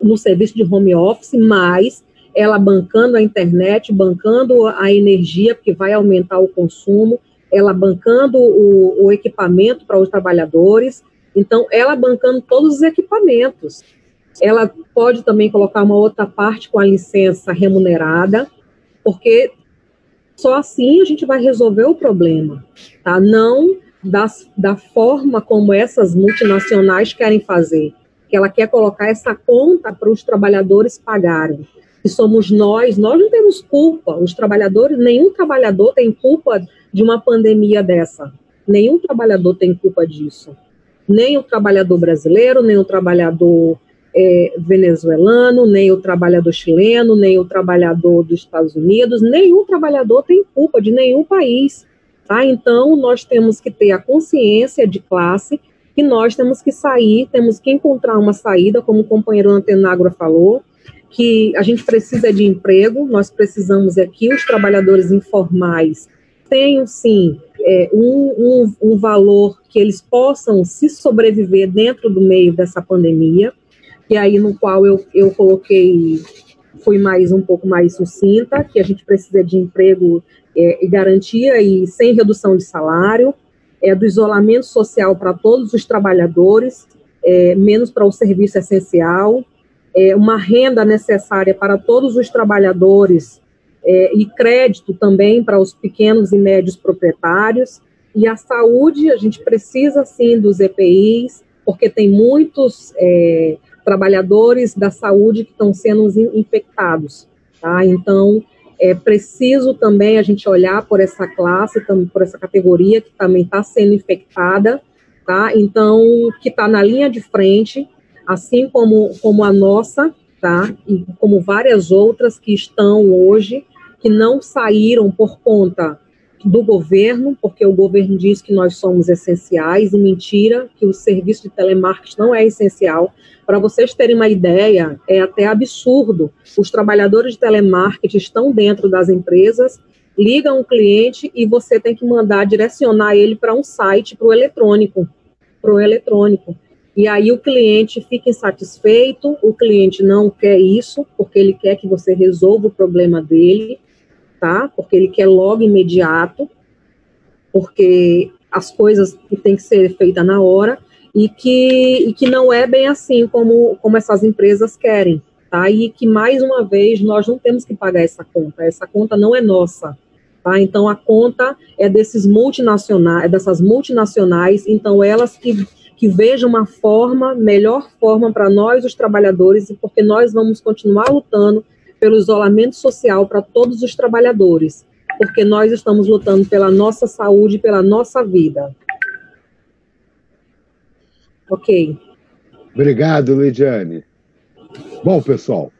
no serviço de home office, mas ela bancando a internet, bancando a energia, porque vai aumentar o consumo, ela bancando o equipamento para os trabalhadores, então ela bancando todos os equipamentos. Ela pode também colocar uma outra parte com a licença remunerada, porque só assim a gente vai resolver o problema, tá? Não da forma como essas multinacionais querem fazer, que ela quer colocar essa conta para os trabalhadores pagarem. Que somos nós não temos culpa, os trabalhadores, nenhum trabalhador tem culpa de uma pandemia dessa, nenhum trabalhador tem culpa disso, nem o trabalhador brasileiro, nem o trabalhador venezuelano, nem o trabalhador chileno, nem o trabalhador dos Estados Unidos, nenhum trabalhador tem culpa de nenhum país, tá? Então nós temos que ter a consciência de classe, que nós temos que sair, temos que encontrar uma saída, como o companheiro Antenágora falou, que a gente precisa de emprego, nós precisamos que os trabalhadores informais tenham, sim, um valor que eles possam se sobreviver dentro do meio dessa pandemia, e aí no qual eu coloquei, fui um pouco mais sucinta, que a gente precisa de emprego e garantia e sem redução de salário, do isolamento social para todos os trabalhadores, menos para o serviço essencial, uma renda necessária para todos os trabalhadores e crédito também para os pequenos e médios proprietários. E a saúde, a gente precisa sim dos EPIs, porque tem muitos trabalhadores da saúde que estão sendo infectados, tá? Então, é preciso também a gente olhar por essa classe, por essa categoria que também está sendo infectada, tá? Então, que está na linha de frente, assim como a nossa, tá? E como várias outras que estão hoje, que não saíram por conta do governo, porque o governo diz que nós somos essenciais, e mentira, que o serviço de telemarketing não é essencial. Para vocês terem uma ideia, é até absurdo. Os trabalhadores de telemarketing estão dentro das empresas, ligam o cliente e você tem que direcionar ele para um site, para o eletrônico. E aí o cliente fica insatisfeito, o cliente não quer isso, porque ele quer que você resolva o problema dele, tá? Porque ele quer logo imediato, porque as coisas têm que ser feitas na hora, e que não é bem assim como essas empresas querem, tá? E que, mais uma vez, nós não temos que pagar essa conta não é nossa, tá? Então, a conta é dessas multinacionais, então elas que vejam uma melhor forma para nós, os trabalhadores, porque nós vamos continuar lutando pelo isolamento social para todos os trabalhadores, porque nós estamos lutando pela nossa saúde, pela nossa vida. Ok. Obrigado, Lidiane. Bom, pessoal,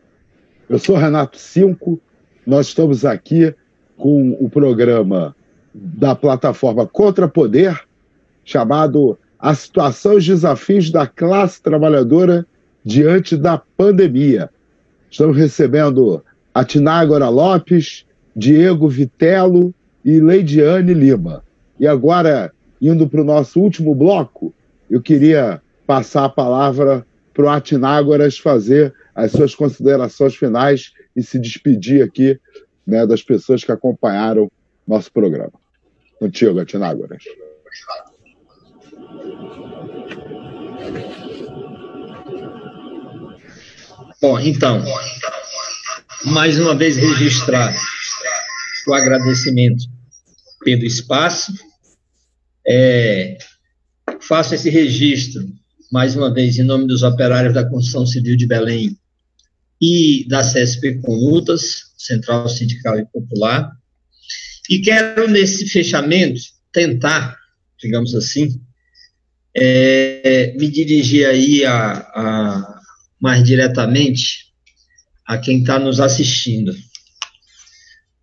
eu sou Renato Cinco, nós estamos aqui com o programa da plataforma Contra Poder, chamado A Situação e os Desafios da Classe Trabalhadora Diante da Pandemia. Estamos recebendo a Tinágora Lopes, Diego Vitello e Leidiane Lima. E agora, indo para o nosso último bloco, eu queria passar a palavra para o Atinágoras fazer as suas considerações finais e se despedir aqui, né, das pessoas que acompanharam nosso programa. Contigo, Atinágoras. Bom, então, mais uma vez registrar o agradecimento pelo espaço. Faço esse registro, mais uma vez, em nome dos operários da Construção Civil de Belém e da CSP Comutas, Central Sindical e Popular, e quero, nesse fechamento, tentar, digamos assim, me dirigir aí mais diretamente a quem está nos assistindo.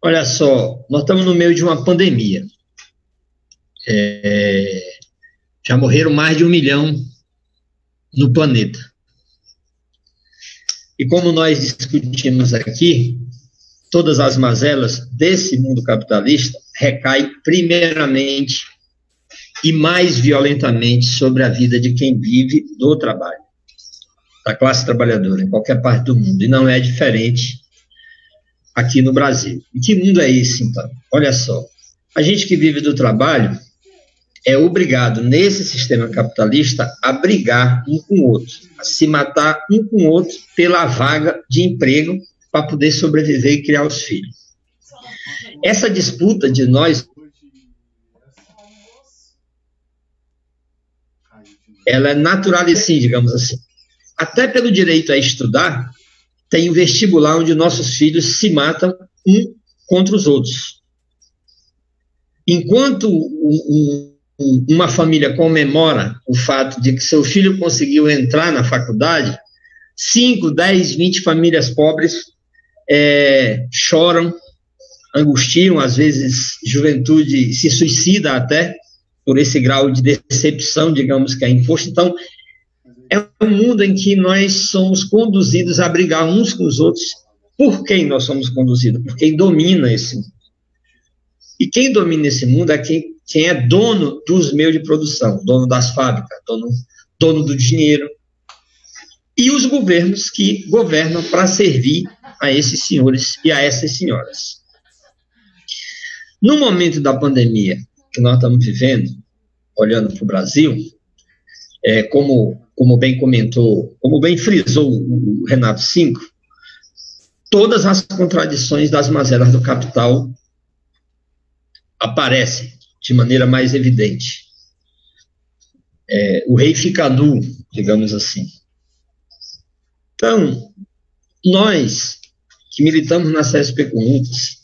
Olha só, nós estamos no meio de uma pandemia. Já morreram mais de 1 milhão no planeta. E como nós discutimos aqui, todas as mazelas desse mundo capitalista recaem primeiramente e mais violentamente sobre a vida de quem vive do trabalho, da classe trabalhadora, em qualquer parte do mundo. E não é diferente aqui no Brasil. E que mundo é esse, então? Olha só, a gente que vive do trabalho é obrigado, nesse sistema capitalista, a brigar um com o outro, a se matar um com o outro pela vaga de emprego para poder sobreviver e criar os filhos. Essa disputa de nós, ela é naturalizada, digamos assim. Até pelo direito a estudar, tem o vestibular onde nossos filhos se matam um contra os outros. Enquanto uma família comemora o fato de que seu filho conseguiu entrar na faculdade, 5, 10, 20 famílias pobres choram, angustiam, às vezes juventude se suicida até por esse grau de decepção, digamos, que é imposto. Então, é um mundo em que nós somos conduzidos a brigar uns com os outros. Por quem nós somos conduzidos? Por quem domina esse mundo. E quem domina esse mundo é quem é dono dos meios de produção, dono das fábricas, dono do dinheiro, e os governos que governam para servir a esses senhores e a essas senhoras. No momento da pandemia que nós estamos vivendo, olhando para o Brasil, como como bem comentou, como bem frisou o Renato Cinco, todas as contradições das mazelas do capital aparecem de maneira mais evidente. O rei fica nu, digamos assim. Então, nós que militamos na CSP Conlutas,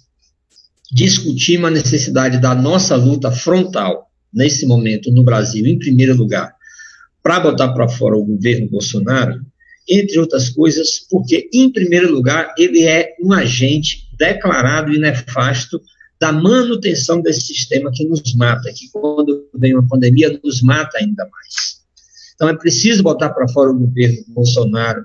discutimos a necessidade da nossa luta frontal, nesse momento, no Brasil, em primeiro lugar, para botar para fora o governo Bolsonaro, entre outras coisas, porque, em primeiro lugar, ele é um agente declarado e nefasto da manutenção desse sistema que nos mata, que quando vem uma pandemia nos mata ainda mais. Então é preciso botar para fora o governo Bolsonaro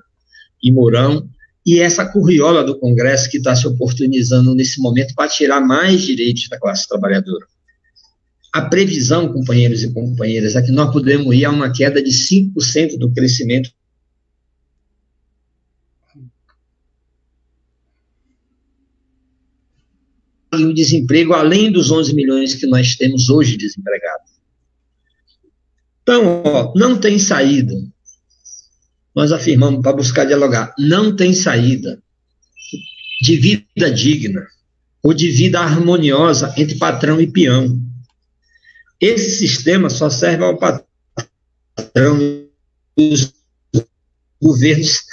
e Mourão e essa curriola do Congresso que está se oportunizando nesse momento para tirar mais direitos da classe trabalhadora. A previsão, companheiros e companheiras, é que nós podemos ir a uma queda de 5% do crescimento e o desemprego, além dos 11 milhões que nós temos hoje desempregados. Então, não tem saída. Nós afirmamos para buscar dialogar, não tem saída de vida digna ou de vida harmoniosa entre patrão e peão. Esse sistema só serve ao patrão e os governos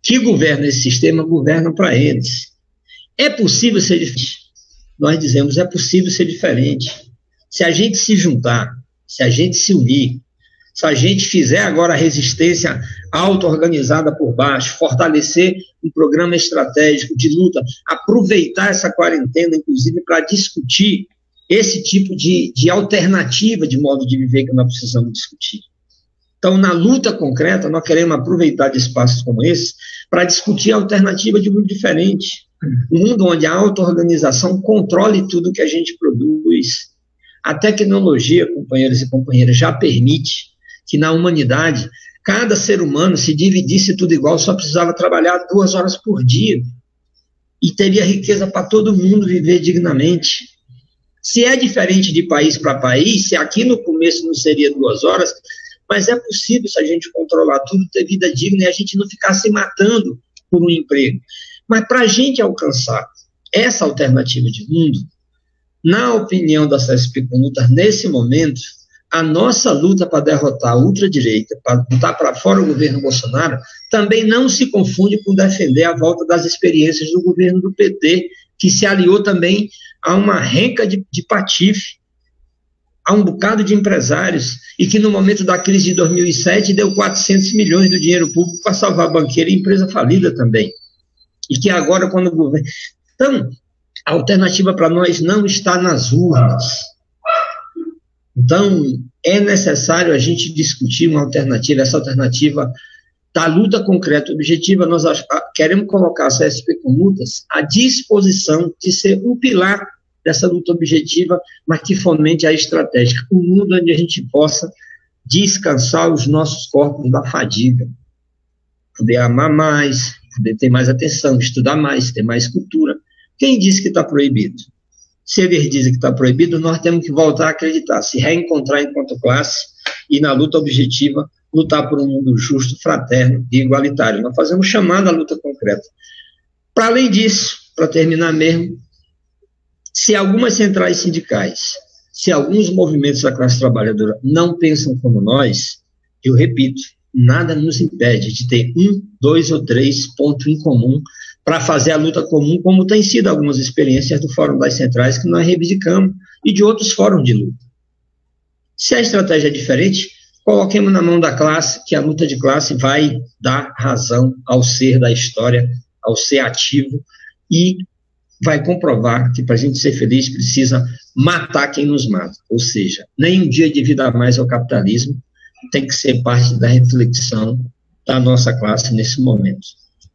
que governam esse sistema governam para eles. É possível ser diferente? Nós dizemos, é possível ser diferente. Se a gente se juntar, se a gente se unir, se a gente fizer agora a resistência auto-organizada por baixo, fortalecer um programa estratégico de luta, aproveitar essa quarentena, inclusive, para discutir esse tipo de alternativa de modo de viver que nós precisamos discutir. Então, na luta concreta, nós queremos aproveitar de espaços como esse para discutir a alternativa de mundo diferente. Um mundo onde a auto-organização controle tudo que a gente produz. A tecnologia, companheiros e companheiras, já permite que na humanidade cada ser humano se dividisse tudo igual, só precisava trabalhar 2 horas por dia e teria riqueza para todo mundo viver dignamente. Se é diferente de país para país, se aqui no começo não seria 2 horas, mas é possível, se a gente controlar tudo, ter vida digna e a gente não ficar se matando por um emprego. Mas para a gente alcançar essa alternativa de mundo, na opinião da CSP Conlutas, nesse momento, a nossa luta para derrotar a ultradireita, para botar para fora o governo Bolsonaro, também não se confunde com defender a volta das experiências do governo do PT, que se aliou também a uma renca de patife, a um bocado de empresários, e que no momento da crise de 2007 deu 400 milhões do dinheiro público para salvar banqueira e empresa falida também. E que agora, quando o governo... Então, a alternativa para nós não está nas urnas. Então, é necessário a gente discutir uma alternativa, essa alternativa da luta concreta, objetiva. Nós queremos colocar a CSP Conlutas à disposição de ser um pilar dessa luta objetiva, mas que fomente a estratégica. Um mundo onde a gente possa descansar os nossos corpos da fadiga, poder amar mais, poder ter mais atenção, estudar mais, ter mais cultura. Quem disse que está proibido? Se eles dizem que está proibido, nós temos que voltar a acreditar, se reencontrar enquanto classe e, na luta objetiva, lutar por um mundo justo, fraterno e igualitário. Nós fazemos chamada à luta concreta. Para além disso, para terminar mesmo, se algumas centrais sindicais, se alguns movimentos da classe trabalhadora não pensam como nós, eu repito, nada nos impede de ter 1, 2 ou 3 pontos em comum para fazer a luta comum, como tem sido algumas experiências do Fórum das Centrais que nós reivindicamos e de outros fóruns de luta. Se a estratégia é diferente, coloquemos na mão da classe, que a luta de classe vai dar razão ao ser da história, ao ser ativo, e vai comprovar que para a gente ser feliz precisa matar quem nos mata. Ou seja, nem um dia de vida a mais ao capitalismo tem que ser parte da reflexão da nossa classe nesse momento.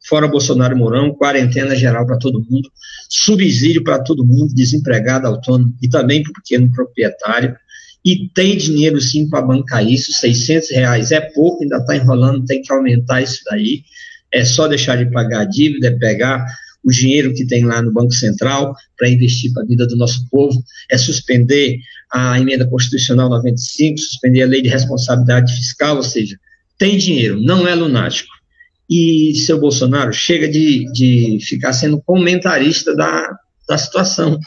Fora Bolsonaro e Mourão, quarentena geral para todo mundo, subsídio para todo mundo, desempregado, autônomo e também para o pequeno proprietário. E tem dinheiro sim para bancar isso, R$600 é pouco, ainda está enrolando, tem que aumentar isso daí. É só deixar de pagar a dívida, é pegar o dinheiro que tem lá no Banco Central para investir para a vida do nosso povo, é suspender a emenda constitucional 95, suspender a lei de responsabilidade fiscal, ou seja, tem dinheiro, não é lunático. E seu Bolsonaro chega de ficar sendo comentarista da situação.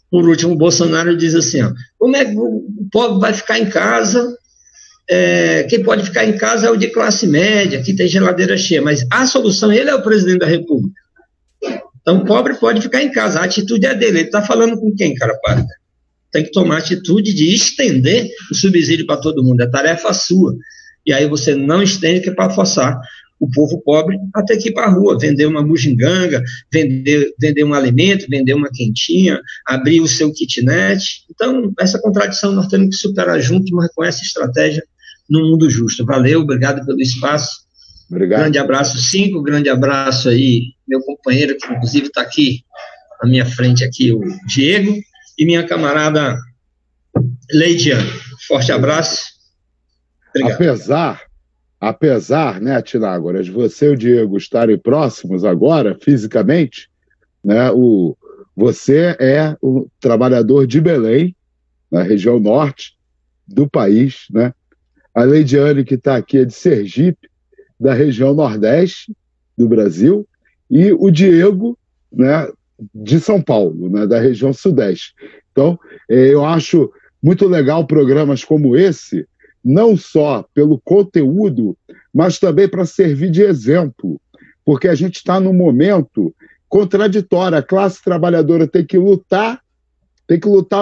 Por último, o Bolsonaro diz assim, ó, como é que o pobre vai ficar em casa? Quem pode ficar em casa é o de classe média, que tem geladeira cheia, mas a solução, ele é o presidente da República. Então, o pobre pode ficar em casa, a atitude é dele. Ele está falando com quem, cara pálida? Tem que tomar a atitude de estender o subsídio para todo mundo, é tarefa sua. E aí você não estende, que é para forçar o povo pobre a ter que ir para a rua, vender uma bugiganga, vender um alimento, vender uma quentinha, abrir o seu kitnet. Então, essa contradição nós temos que superar junto, mas com essa estratégia no mundo justo. Valeu, obrigado pelo espaço. Obrigado. Grande abraço, 5, grande abraço aí, meu companheiro, que inclusive está aqui à minha frente, aqui, o Diego, e minha camarada Leidiane. Forte abraço. Obrigado. Apesar, né, Tinágoras, você e o Diego estarem próximos agora, fisicamente, né, você é o trabalhador de Belém, na região norte do país, né? A Leidiane, que está aqui, é de Sergipe, da região nordeste do Brasil, e o Diego, né, de São Paulo, né, da região sudeste. Então, eu acho muito legal programas como esse, não só pelo conteúdo, mas também para servir de exemplo, porque a gente está num momento contraditório. A classe trabalhadora tem que lutar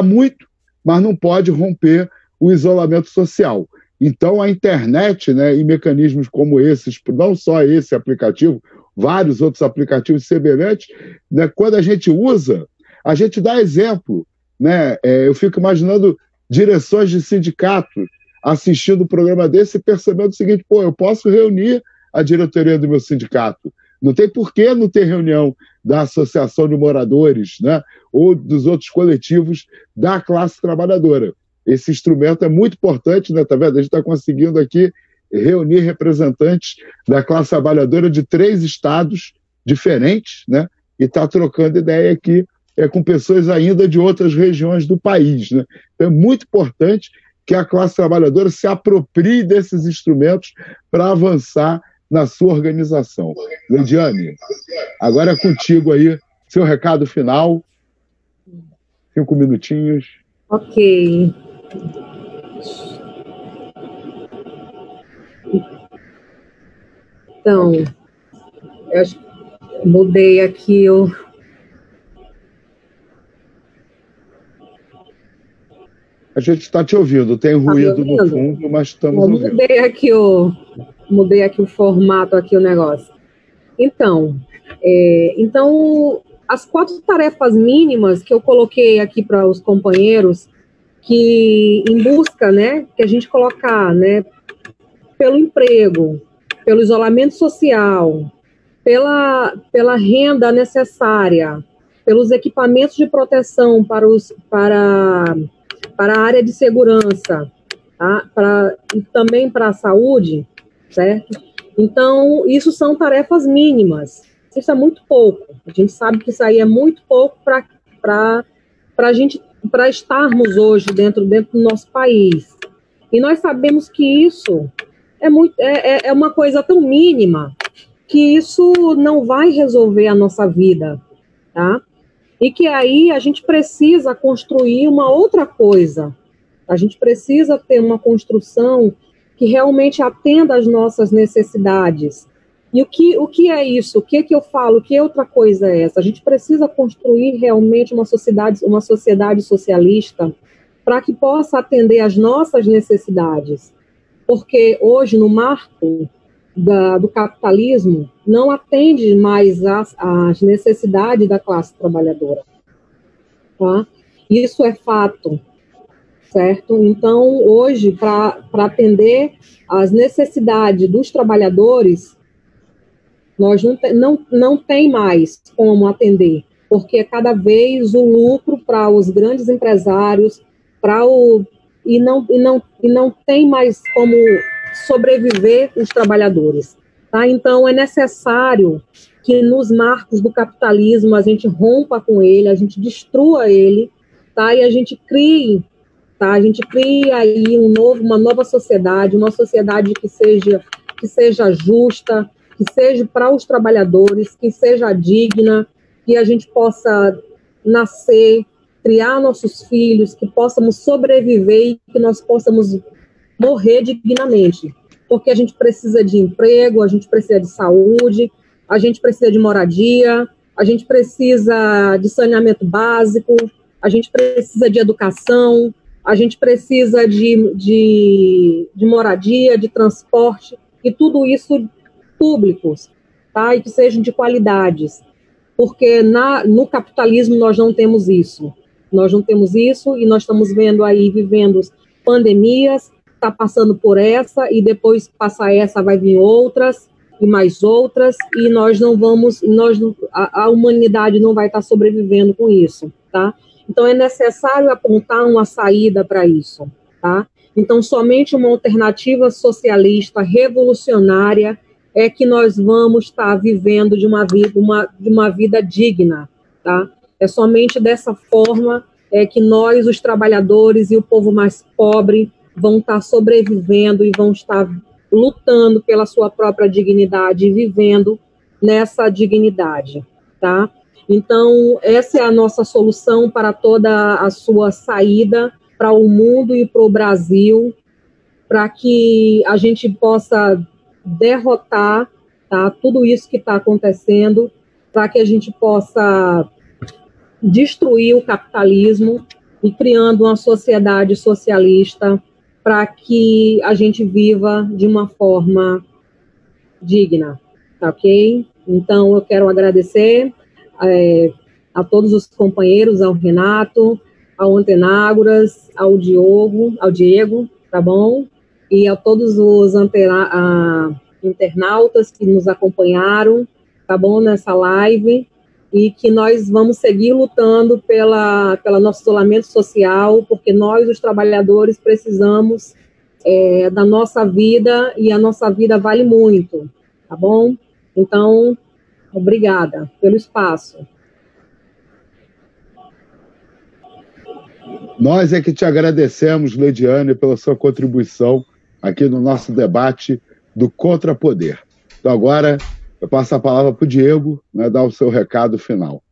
muito, mas não pode romper o isolamento social. Então, a internet, né, e mecanismos como esses, não só esse aplicativo, vários outros aplicativos semelhantes, né, quando a gente usa, a gente dá exemplo. Né? Eu fico imaginando direções de sindicatos assistindo um programa desse e percebendo o seguinte, eu posso reunir a diretoria do meu sindicato. Não tem por que não ter reunião da Associação de Moradores, né, ou dos outros coletivos da classe trabalhadora. Esse instrumento é muito importante, né, tá vendo? A gente está conseguindo aqui reunir representantes da classe trabalhadora de 3 estados diferentes, né, e está trocando ideia aqui com pessoas ainda de outras regiões do país. Né? Então é muito importante que a classe trabalhadora se aproprie desses instrumentos para avançar na sua organização. Leidiane, agora é contigo aí, seu recado final, 5 minutinhos. Ok. Então, eu mudei aqui o... A gente está te ouvindo, tem ruído no fundo, mas estamos ouvindo. Mudei aqui o formato, aqui o negócio. Então, as 4 tarefas mínimas que eu coloquei aqui para os companheiros, que em busca, né, que a gente colocar, né, pelo emprego, pelo isolamento social, pela renda necessária, pelos equipamentos de proteção para a área de segurança, tá? E também para a saúde, certo? Então, isso são tarefas mínimas. Isso é muito pouco. A gente sabe que isso aí é muito pouco para estarmos hoje dentro do nosso país. E nós sabemos que isso é uma coisa tão mínima que isso não vai resolver a nossa vida, tá? E que aí a gente precisa construir uma outra coisa. A gente precisa ter uma construção que realmente atenda às nossas necessidades. E o que é isso? O que eu falo? Que outra coisa é essa? A gente precisa construir realmente uma sociedade socialista para que possa atender às nossas necessidades. Porque hoje, no marco do capitalismo, não atende mais às necessidades da classe trabalhadora. Tá? Isso é fato, certo? Então, hoje, para atender às necessidades dos trabalhadores, nós não tem mais como atender, porque é cada vez o lucro para os grandes empresários, e não tem mais como sobreviver os trabalhadores. Tá? Então, é necessário que nos marcos do capitalismo a gente rompa com ele, a gente destrua ele, tá? E a gente crie tá? A gente cria aí uma nova sociedade, uma sociedade que seja justa, que seja para os trabalhadores, que seja digna, que a gente possa nascer, criar nossos filhos, que possamos sobreviver e que nós possamos morrer dignamente, porque a gente precisa de emprego, a gente precisa de saúde, a gente precisa de moradia, a gente precisa de saneamento básico, a gente precisa de educação, a gente precisa de moradia, de transporte, e tudo isso públicos, tá? E que sejam de qualidades, porque no capitalismo nós não temos isso. Nós não temos isso e nós estamos vivendo pandemias, está passando por essa e depois passar essa vai vir outras e mais outras e a humanidade não vai estar sobrevivendo com isso, tá? Então é necessário apontar uma saída para isso, tá? Então somente uma alternativa socialista revolucionária é que nós vamos estar vivendo de uma vida digna, tá? É somente dessa forma que nós, os trabalhadores e o povo mais pobre, vão estar sobrevivendo e vão estar lutando pela sua própria dignidade e vivendo nessa dignidade, tá? Então, essa é a nossa solução para toda a sua saída para o mundo e para o Brasil, para que a gente possa derrotar, tá, tudo isso que está acontecendo, para que a gente possa destruir o capitalismo e criando uma sociedade socialista para que a gente viva de uma forma digna, tá ok? Então, eu quero agradecer a todos os companheiros, ao Renato, ao Antenágoras, ao Diego, tá bom? E a todos os internautas que nos acompanharam, tá bom, nessa live, e que nós vamos seguir lutando pela nosso isolamento social, porque nós, os trabalhadores, precisamos da nossa vida, e a nossa vida vale muito, tá bom? Então, obrigada pelo espaço. Nós é que te agradecemos, Leidiane, pela sua contribuição aqui no nosso debate do Contrapoder. Então, agora, eu passo a palavra para o Diego, né, dar o seu recado final.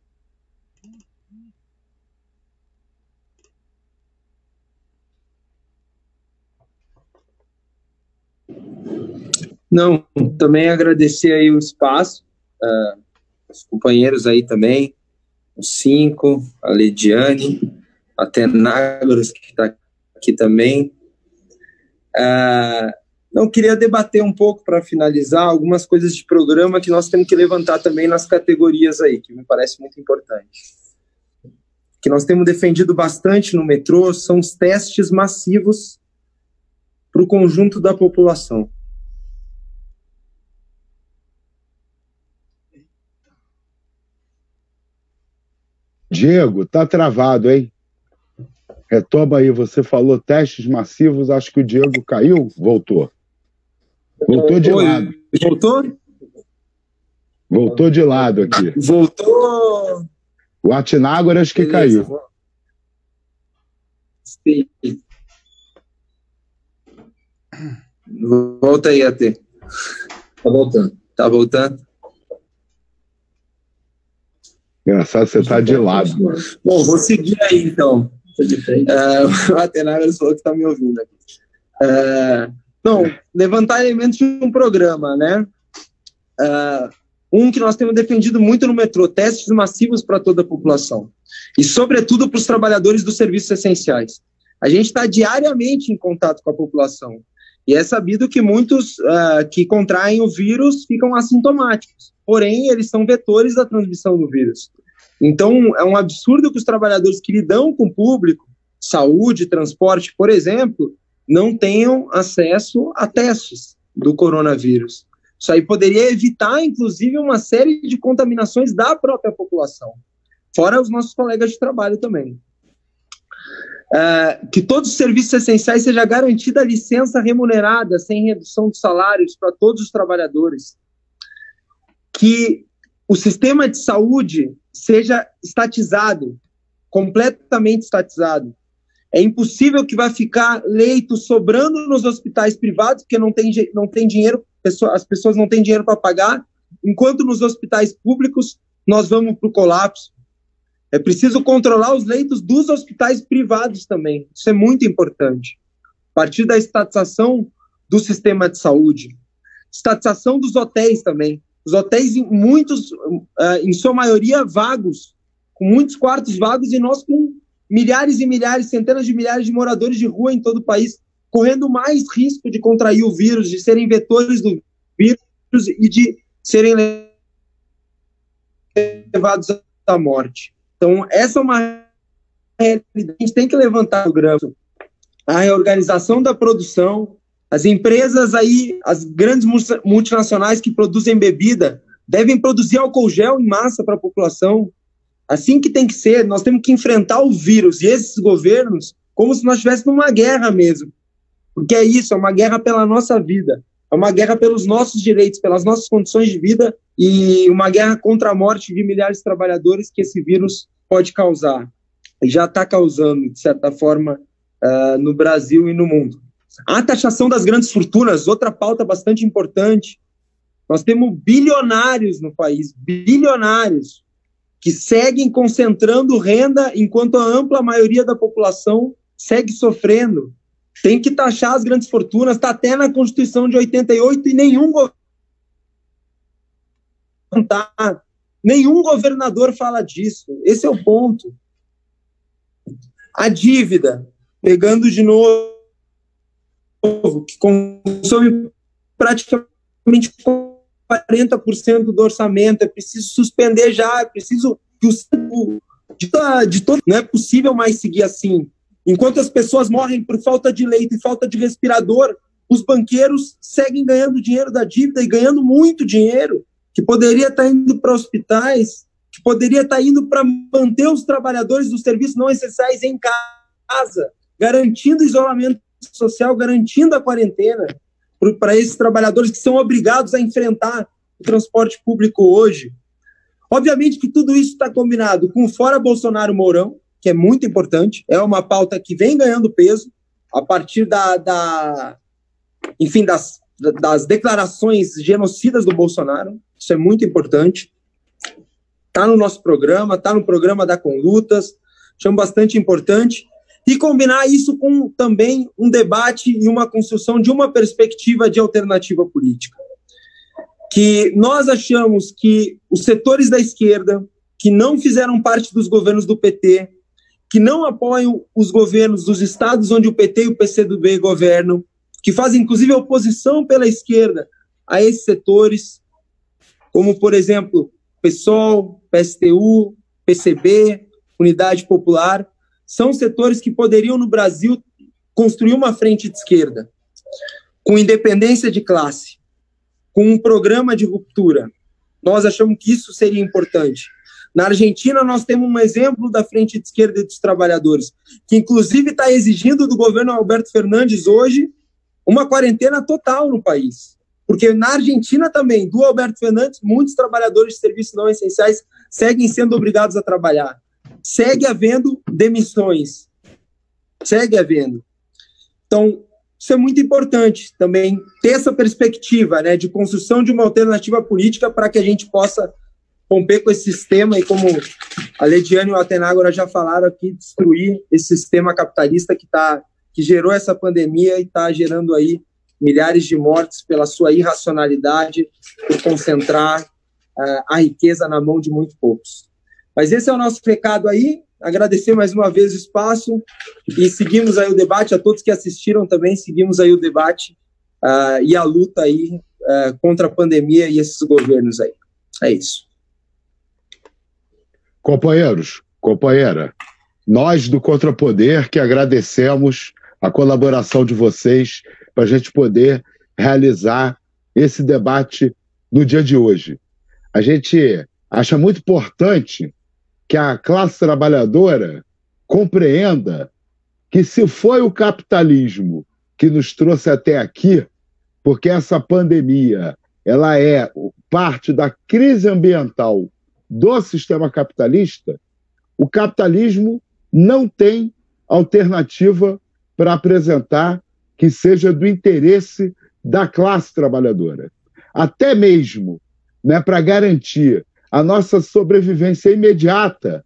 Não, também agradecer aí o espaço, os companheiros aí também, os 5, a Leidiane, a Antenágoras, que está aqui também. Não, queria debater um pouco, para finalizar, algumas coisas de programa que nós temos que levantar também nas categorias aí, que me parece muito importante. Que nós temos defendido bastante no metrô são os testes massivos para o conjunto da população. Diego, tá travado, hein? Retoma aí, você falou testes massivos, acho que o Diego caiu, voltou. Voltou de lado. Voltou? Voltou de lado aqui. Voltou. O Antenágoras que caiu. Sim. Volta aí, AT. Tá voltando. Tá voltando? Engraçado, você tá de lado. Bom, vou seguir aí, então. O Antenágoras falou que tá me ouvindo aqui. Não, levantar elementos de um programa, né? Que nós temos defendido muito no metrô, testes massivos para toda a população. E, sobretudo, para os trabalhadores dos serviços essenciais. A gente está diariamente em contato com a população. E é sabido que muitos que contraem o vírus ficam assintomáticos. Porém, eles são vetores da transmissão do vírus. Então, é um absurdo que os trabalhadores que lidam com o público, saúde, transporte, por exemplo, não tenham acesso a testes do coronavírus. Isso aí poderia evitar, inclusive, uma série de contaminações da própria população, fora os nossos colegas de trabalho também. Que todos os serviços essenciais seja garantida a licença remunerada, sem redução de salários para todos os trabalhadores. Que o sistema de saúde seja estatizado, completamente estatizado. É impossível que vai ficar leito sobrando nos hospitais privados, porque não tem dinheiro, as pessoas não têm dinheiro para pagar, enquanto nos hospitais públicos nós vamos para o colapso. É preciso controlar os leitos dos hospitais privados também. Isso é muito importante. A partir da estatização do sistema de saúde, estatização dos hotéis também. Os hotéis, muitos, em sua maioria, vagos, com muitos quartos vagos, e nós com milhares e milhares, centenas de milhares de moradores de rua em todo o país, correndo mais risco de contrair o vírus, de serem vetores do vírus e de serem levados à morte. Então, essa é uma realidade. A gente tem que levantar o grão. A reorganização da produção, as empresas aí, as grandes multinacionais que produzem bebida, devem produzir álcool gel em massa para a população. Assim que tem que ser. Nós temos que enfrentar o vírus e esses governos como se nós estivéssemos numa guerra mesmo. Porque é isso, é uma guerra pela nossa vida. É uma guerra pelos nossos direitos, pelas nossas condições de vida e uma guerra contra a morte de milhares de trabalhadores que esse vírus pode causar. E já está causando, de certa forma, no Brasil e no mundo. A taxação das grandes fortunas, outra pauta bastante importante. Nós temos bilionários no país, bilionários, que seguem concentrando renda enquanto a ampla maioria da população segue sofrendo. Tem que taxar as grandes fortunas, está até na Constituição de 88 e nenhum governador fala disso. Esse é o ponto. A dívida, pegando de novo, que consome praticamente 40% do orçamento, é preciso suspender já, é preciso que de todo, não é possível mais seguir assim. Enquanto as pessoas morrem por falta de leito e falta de respirador, os banqueiros seguem ganhando dinheiro da dívida e ganhando muito dinheiro, que poderia estar indo para hospitais, que poderia estar indo para manter os trabalhadores dos serviços não essenciais em casa, garantindo o isolamento social, garantindo a quarentena para esses trabalhadores que são obrigados a enfrentar o transporte público hoje. Obviamente que tudo isso está combinado com o Fora Bolsonaro Mourão, que é muito importante, é uma pauta que vem ganhando peso a partir enfim, das declarações genocidas do Bolsonaro. Isso é muito importante. Está no nosso programa, está no programa da Conlutas, chamo bastante importante. E combinar isso com também um debate e uma construção de uma perspectiva de alternativa política. Que nós achamos que os setores da esquerda, que não fizeram parte dos governos do PT, que não apoiam os governos dos estados onde o PT e o PCdoB governam, que fazem inclusive oposição pela esquerda a esses setores, como, por exemplo, PSOL, PSTU, PCB, Unidade Popular, são setores que poderiam, no Brasil, construir uma frente de esquerda, com independência de classe, com um programa de ruptura. Nós achamos que isso seria importante. Na Argentina, nós temos um exemplo da frente de esquerda e dos trabalhadores, que inclusive está exigindo do governo Alberto Fernandes hoje uma quarentena total no país. Porque na Argentina também, do Alberto Fernandes, muitos trabalhadores de serviços não essenciais seguem sendo obrigados a trabalhar. Segue havendo demissões. Segue havendo. Então, isso é muito importante também, ter essa perspectiva, né, de construção de uma alternativa política para que a gente possa romper com esse sistema e, como a Lediane e o Atenágora já falaram aqui, destruir esse sistema capitalista que gerou essa pandemia e está gerando aí milhares de mortes pela sua irracionalidade, por concentrar a riqueza na mão de muito poucos. Mas esse é o nosso recado aí, agradecer mais uma vez o espaço e seguimos aí o debate, a todos que assistiram também, seguimos aí o debate e a luta aí contra a pandemia e esses governos aí. É isso. Companheiros, companheira, nós do Contrapoder que agradecemos a colaboração de vocês para a gente poder realizar esse debate no dia de hoje. A gente acha muito importante que a classe trabalhadora compreenda que se foi o capitalismo que nos trouxe até aqui, porque essa pandemia ela é parte da crise ambiental do sistema capitalista, o capitalismo não tem alternativa para apresentar que seja do interesse da classe trabalhadora. Até mesmo, né, para garantir a nossa sobrevivência imediata,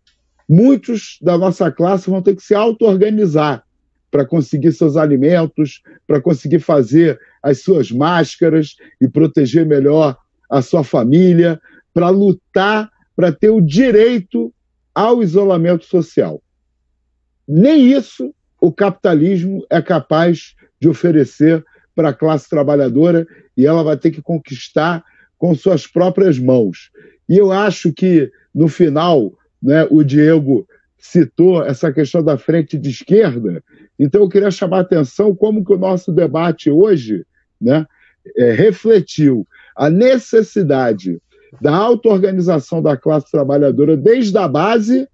muitos da nossa classe vão ter que se auto-organizar para conseguir seus alimentos, para conseguir fazer as suas máscaras e proteger melhor a sua família, para lutar, para ter o direito ao isolamento social. Nem isso o capitalismo é capaz de oferecer para a classe trabalhadora, e ela vai ter que conquistar com suas próprias mãos. E eu acho que, no final, né, o Diego citou essa questão da frente de esquerda, então eu queria chamar a atenção como que o nosso debate hoje, né, refletiu a necessidade da auto-organização da classe trabalhadora desde a base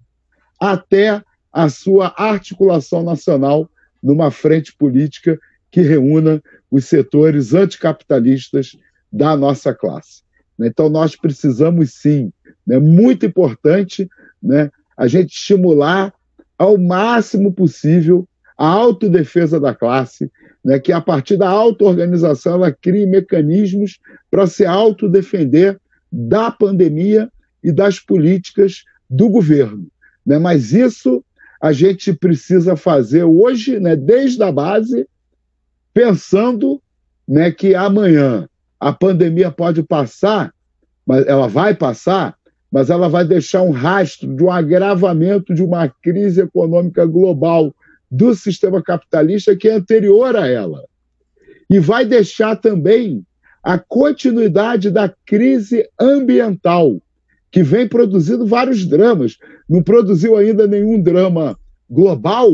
até a sua articulação nacional numa frente política que reúna os setores anticapitalistas da nossa classe. Então, nós precisamos, sim, né, muito importante, né, a gente estimular ao máximo possível a autodefesa da classe, né, que a partir da auto-organização ela crie mecanismos para se autodefender da pandemia e das políticas do governo. Né? Mas isso a gente precisa fazer hoje, né, desde a base, pensando, né, que amanhã a pandemia pode passar, mas ela vai passar, mas ela vai deixar um rastro de um agravamento de uma crise econômica global do sistema capitalista que é anterior a ela. E vai deixar também a continuidade da crise ambiental, que vem produzindo vários dramas. Não produziu ainda nenhum drama global,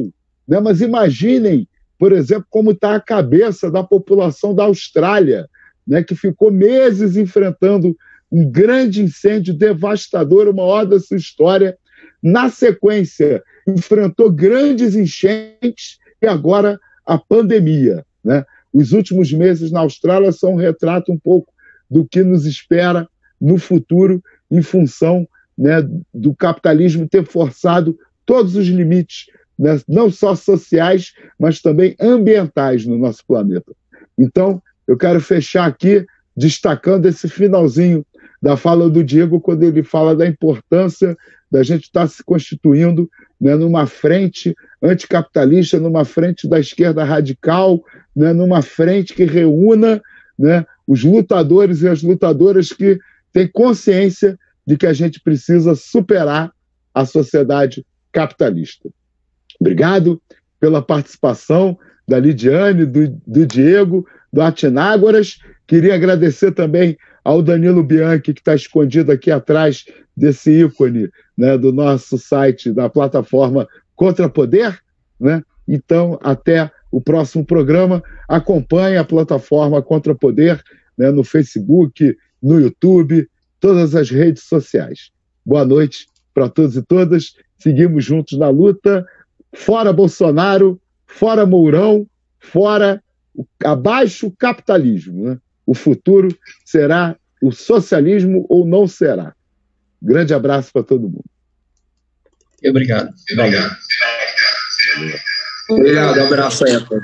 né? Mas imaginem, por exemplo, como está a cabeça da população da Austrália, né? Que ficou meses enfrentando um grande incêndio devastador, o maior da sua história. Na sequência, enfrentou grandes enchentes e agora a pandemia, né? Os últimos meses na Austrália são um retrato um pouco do que nos espera no futuro, em função, né, do capitalismo ter forçado todos os limites, né, não só sociais, mas também ambientais no nosso planeta. Então, eu quero fechar aqui destacando esse finalzinho da fala do Diego, quando ele fala da importância da gente estar se constituindo, né, numa frente anticapitalista, numa frente da esquerda radical, né, numa frente que reúna, né, os lutadores e as lutadoras que têm consciência de que a gente precisa superar a sociedade capitalista. Obrigado pela participação da Lidiane, do Diego, do Atinágoras. Queria agradecer também ao Danilo Bianchi, que está escondido aqui atrás desse ícone, né, do nosso site, da plataforma Contrapoder, né? Então, até o próximo programa. Acompanhe a plataforma Contrapoder, né, no Facebook, no YouTube, todas as redes sociais. Boa noite para todos e todas. Seguimos juntos na luta. Fora Bolsonaro, fora Mourão, abaixo o capitalismo, né? O futuro será o socialismo ou não será? Grande abraço para todo mundo. Obrigado. Obrigado, abraço aí a todos.